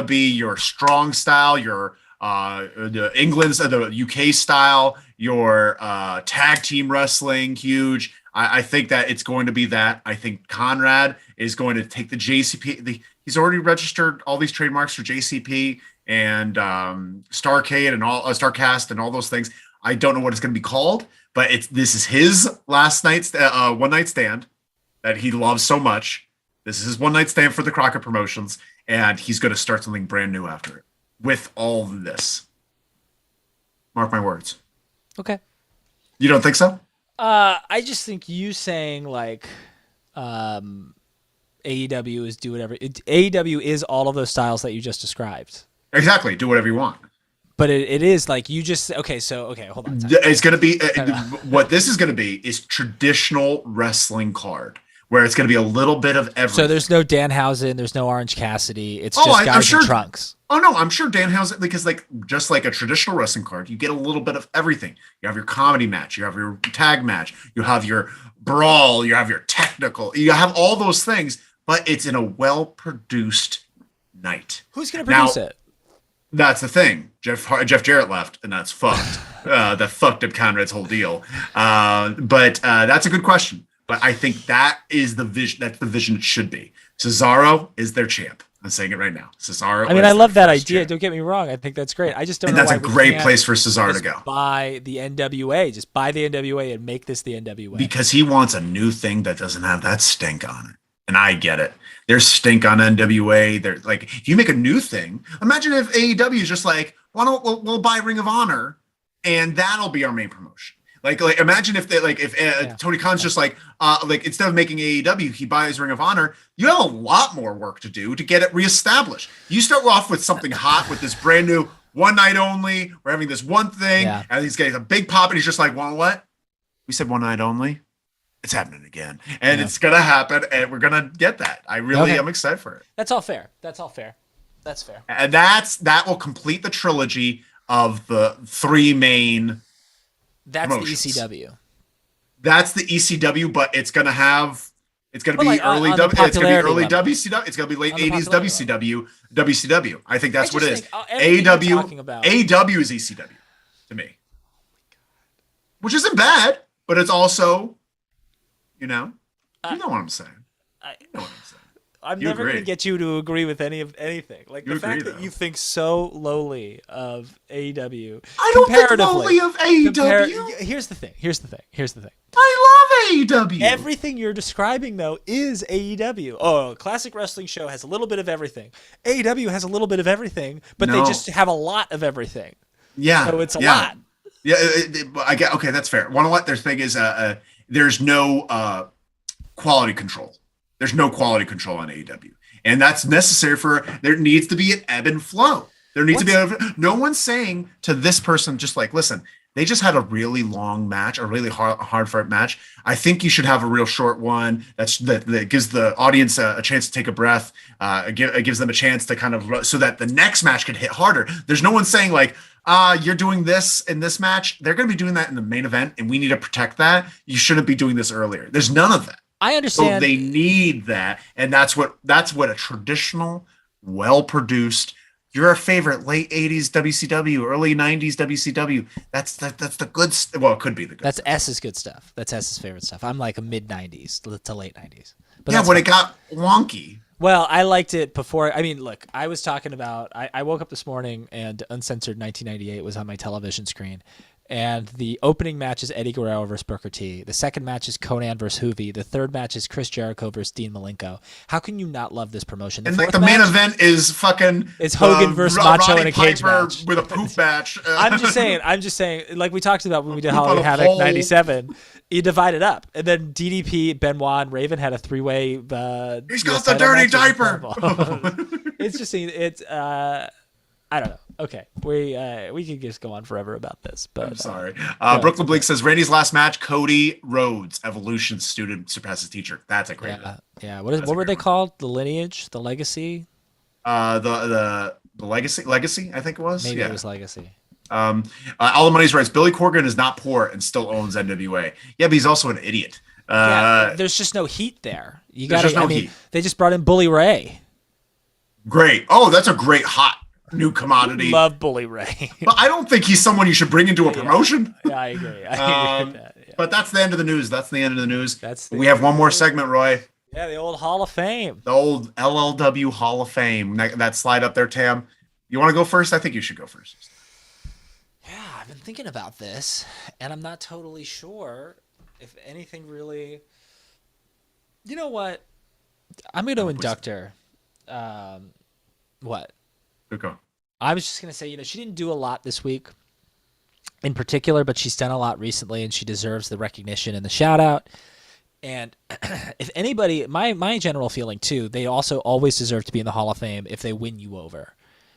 be your strong style, your the UK style, your tag team wrestling, huge. I think that it's going to be that. I think Conrad is going to take the JCP. He's already registered all these trademarks for JCP and Starcade and all Starcast and all those things. I don't know what it's going to be called, but this is his last night's one night stand that he loves so much. This is his one night stand for the Crockett Promotions, and he's going to start something brand new after it with all of this. Mark my words. Okay. You don't think so? I just think you saying AEW is do whatever. AEW is all of those styles that you just described. Exactly. Do whatever you want. But it is like you just okay. Hold on. It's going to be what this is going to be is traditional wrestling card where it's going to be a little bit of everything. So there's no Danhausen, there's no Orange Cassidy. It's just guys in trunks. Oh no, I'm sure Danhausen, because just like a traditional wrestling card, you get a little bit of everything. You have your comedy match, you have your tag match, you have your brawl, you have your technical, you have all those things, but it's in a well-produced night. Who's going to produce it? That's the thing. Jeff Jarrett left, and that's fucked. That fucked up Conrad's whole deal. But that's a good question. But I think that is the vision. That's the vision it should be. Cesaro is their champ. I'm saying it right now. Cesaro. I mean, I love that idea. Champ. Don't get me wrong. I think that's great. I just don't. And know that's why a great place for Cesaro to go. Buy the NWA. Just buy the NWA and make this the NWA. Because he wants a new thing that doesn't have that stink on it. And I get it. There's stink on NWA. They're like, if you make a new thing, imagine if AEW is just like, why don't we'll buy Ring of Honor, and that'll be our main promotion. Like imagine if Tony Khan's just like instead of making AEW, he buys Ring of Honor. You have a lot more work to do to get it reestablished. You start off with something hot with this brand new one night only. We're having this one thing, and he's getting a big pop, and he's just like, well, what? We said one night only. It's happening again, and it's gonna happen, and we're gonna get that. I really am excited for it. That's all fair. That's fair. And that will complete the trilogy of the three main. That's promotions. the ECW. That's the ECW, but it's gonna be like, early. It's gonna be early WCW. It's gonna be late '80s WCW. I think that's what it is. AEW is ECW to me, which isn't bad, but it's also. You know what I'm saying. I'm never going to get you to agree with anything. Like the fact that you think so lowly of AEW. I don't think lowly of AEW. Here's the thing. I love AEW. Everything you're describing though is AEW. Oh, a classic wrestling show has a little bit of everything. AEW has a little bit of everything, but they just have a lot of everything. Yeah. So it's a lot. Yeah, I get. Okay, that's fair. One of what their thing is. There's no quality control. There's no quality control on AEW. And that's necessary there needs to be an ebb and flow. There needs to be no one's saying to this person, just like, listen, they just had a really long match, a really hard fight match. I think you should have a real short one that gives the audience a chance to take a breath. It gives them a chance to kind of, so that the next match can hit harder. There's no one saying like, you're doing this in this match. They're going to be doing that in the main event, and we need to protect that. You shouldn't be doing this earlier. There's none of that. I understand. So they need that, and that's what a traditional, well-produced. Your favorite late '80s WCW, early '90s WCW. That's the good. Well, it could be the good. That's S's good stuff. That's S's favorite stuff. I'm like a mid '90s to late '90s. But yeah, when it got wonky. Well, I liked it before. I mean, look, I was talking about. I woke up this morning and Uncensored 1998 was on my television screen. And the opening match is Eddie Guerrero versus Booker T. The second match is Conan versus Hoovy. The third match is Chris Jericho versus Dean Malenko. How can you not love this promotion? And like the main event is fucking. It's Hogan versus Macho Roddy in a cage Piper match with a poop match. I'm just saying. Like we talked about when we did Halloween Havoc '97, you divide it up, and then DDP, Benoit, and Raven had a three-way. He's got the dirty diaper. It's just it's. I don't know. Okay, we could just go on forever about this, but I'm sorry. Brooklyn Blake says Randy's last match: Cody Rhodes, Evolution student surpasses teacher. That's a great one. Yeah. What were they called? The lineage, the legacy. The legacy. I think it was. Maybe it was legacy. All the money's right. Billy Corgan is not poor and still owns NWA. Yeah, but he's also an idiot. There's just no heat there. You got to. Heat. They just brought in Bully Ray. Great. Oh, that's a great hot new commodity. Love Bully Ray. But I don't think he's someone you should bring into a promotion. Yeah, I agree. I agree with that. Yeah. But that's the end of the news. We have one more segment, Roy. Yeah, the old Hall of Fame. The old LLW Hall of Fame. That slide up there, Tam. You want to go first? I think you should go first. Yeah, I've been thinking about this, and I'm not totally sure if anything really. You know what? I'm going to induct her. What? Okay. I was just going to say, she didn't do a lot this week in particular, but she's done a lot recently, and she deserves the recognition and the shout out. And if anybody, my general feeling too, they also always deserve to be in the Hall of Fame if they win you over.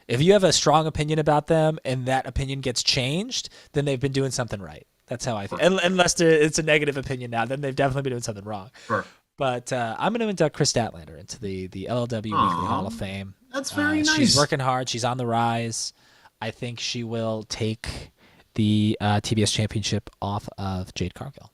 If you have a strong opinion about them and that opinion gets changed, then they've been doing something right. That's how I feel. Unless it's a negative opinion now, then they've definitely been doing something wrong. Sure. But I'm going to induct Chris Statlander into the LLW Weekly Hall of Fame. That's very nice. She's working hard. She's on the rise. I think she will take the TBS championship off of Jade Cargill.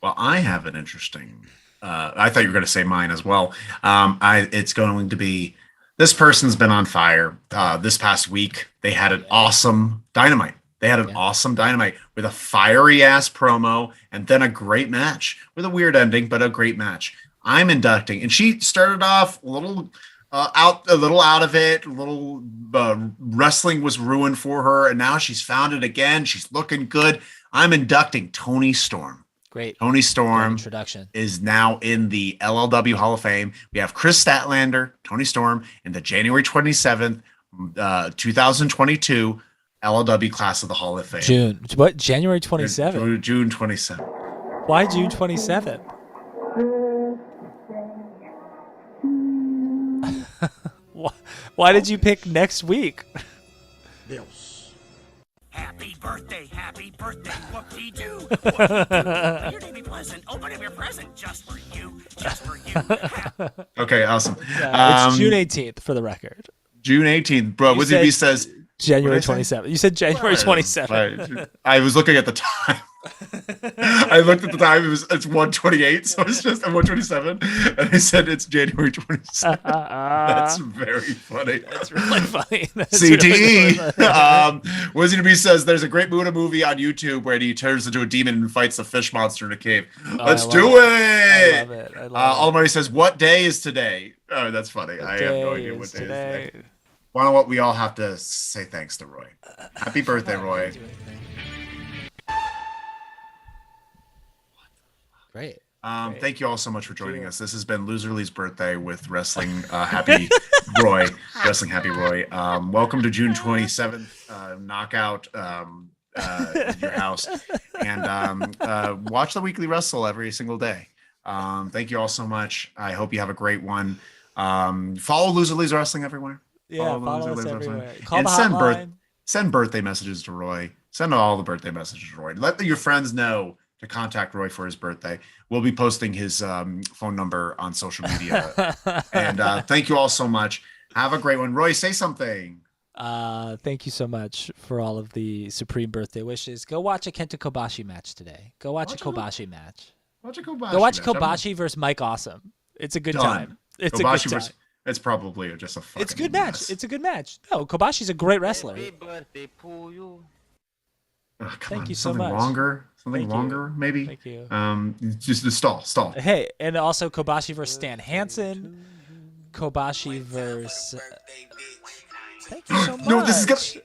Well, I have an interesting. I thought you were going to say mine as well. It's going to be. This person's been on fire. This past week, they had an awesome Dynamite. They had an awesome Dynamite with a fiery ass promo and then a great match with a weird ending, but a great match. I'm inducting, and she started off a little out of it. Wrestling was ruined for her, and now she's found it again. She's looking good. I'm inducting Toni Storm. Great. Toni Storm introduction is now in the LLW Hall of Fame. We have Chris Statlander, Toni Storm, in the January 27th, 2022 LLW class of the Hall of Fame. January 27th. June 27th. Why June 27th? Why did you pick next week? Happy birthday, whoop-de-doo. Here to be pleasant, open up your present just for you. Okay, awesome. It's June 18th for the record. June 18th, bro. Wizzy B says January 27th. You said January 27th. I was looking at the time. I looked at the time. It's 1:28, so it's just 1:27, and I said it's January 27th. That's very funny. That's really funny. CTE. Wizzy B says there's a great Buddha movie on YouTube where he turns into a demon and fights a fish monster in a cave. Let's do it. I love it. Almighty says, "What day is today?" Oh, that's funny. I have no idea what day is today. Why don't we all have to say thanks to Roy? Happy birthday, Roy. Great. Thank you all so much for joining us. This has been Loserly's birthday with Wrestling Happy Roy. Wrestling Happy Roy. Welcome to June 27th. Knockout in your house. And watch the weekly Wrestle every single day. Thank you all so much. I hope you have a great one. Follow Loserly's Wrestling everywhere. Yeah, follow us everywhere. Call And the hotline. send birthday messages to Roy. Send all the birthday messages to Roy. Let your friends know to contact Roy for his birthday. We'll be posting his phone number on social media. And thank you all so much. Have a great one. Roy, say something. Thank you so much for all of the supreme birthday wishes. Go watch a Kenta Kobashi match today. Go watch a Kobashi match. Watch a Kobashi. Go watch Kobashi versus Mike Awesome. It's a good time. It's Kobashi a good time. It's probably just a fucking It's a good mess. match. It's a good match. No, Kobashi's a great wrestler. Thank you so something much. Longer, something Thank you. longer, maybe. Thank you. Just stall. Hey, and also Kobashi versus Stan Hansen. Kobashi versus. Thank you so much. No, this is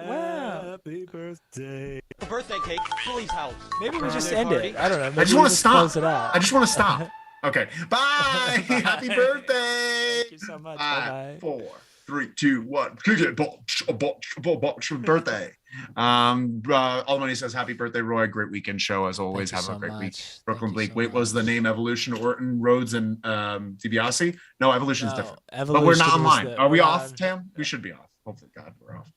Wow. Happy birthday. Birthday cake, please help. Maybe we just end it. I don't know. Maybe I just we want to stop. Close it out. I just want to stop. Okay. Bye. Happy birthday. Thank you so much. 5, Bye-bye. 4, 3, 2, 1. Birthday. All Money says happy birthday, Roy. Great weekend show as always. Thank you Have a so great much. week. Thank Brooklyn you Bleak. so Wait, was the much. name Evolution Orton, Rhodes, and DiBiase? No, Evolution is different. Evolution But we're not was online. the- Are we we're off, on- Tam? We should be off. Hopefully, God, we're off.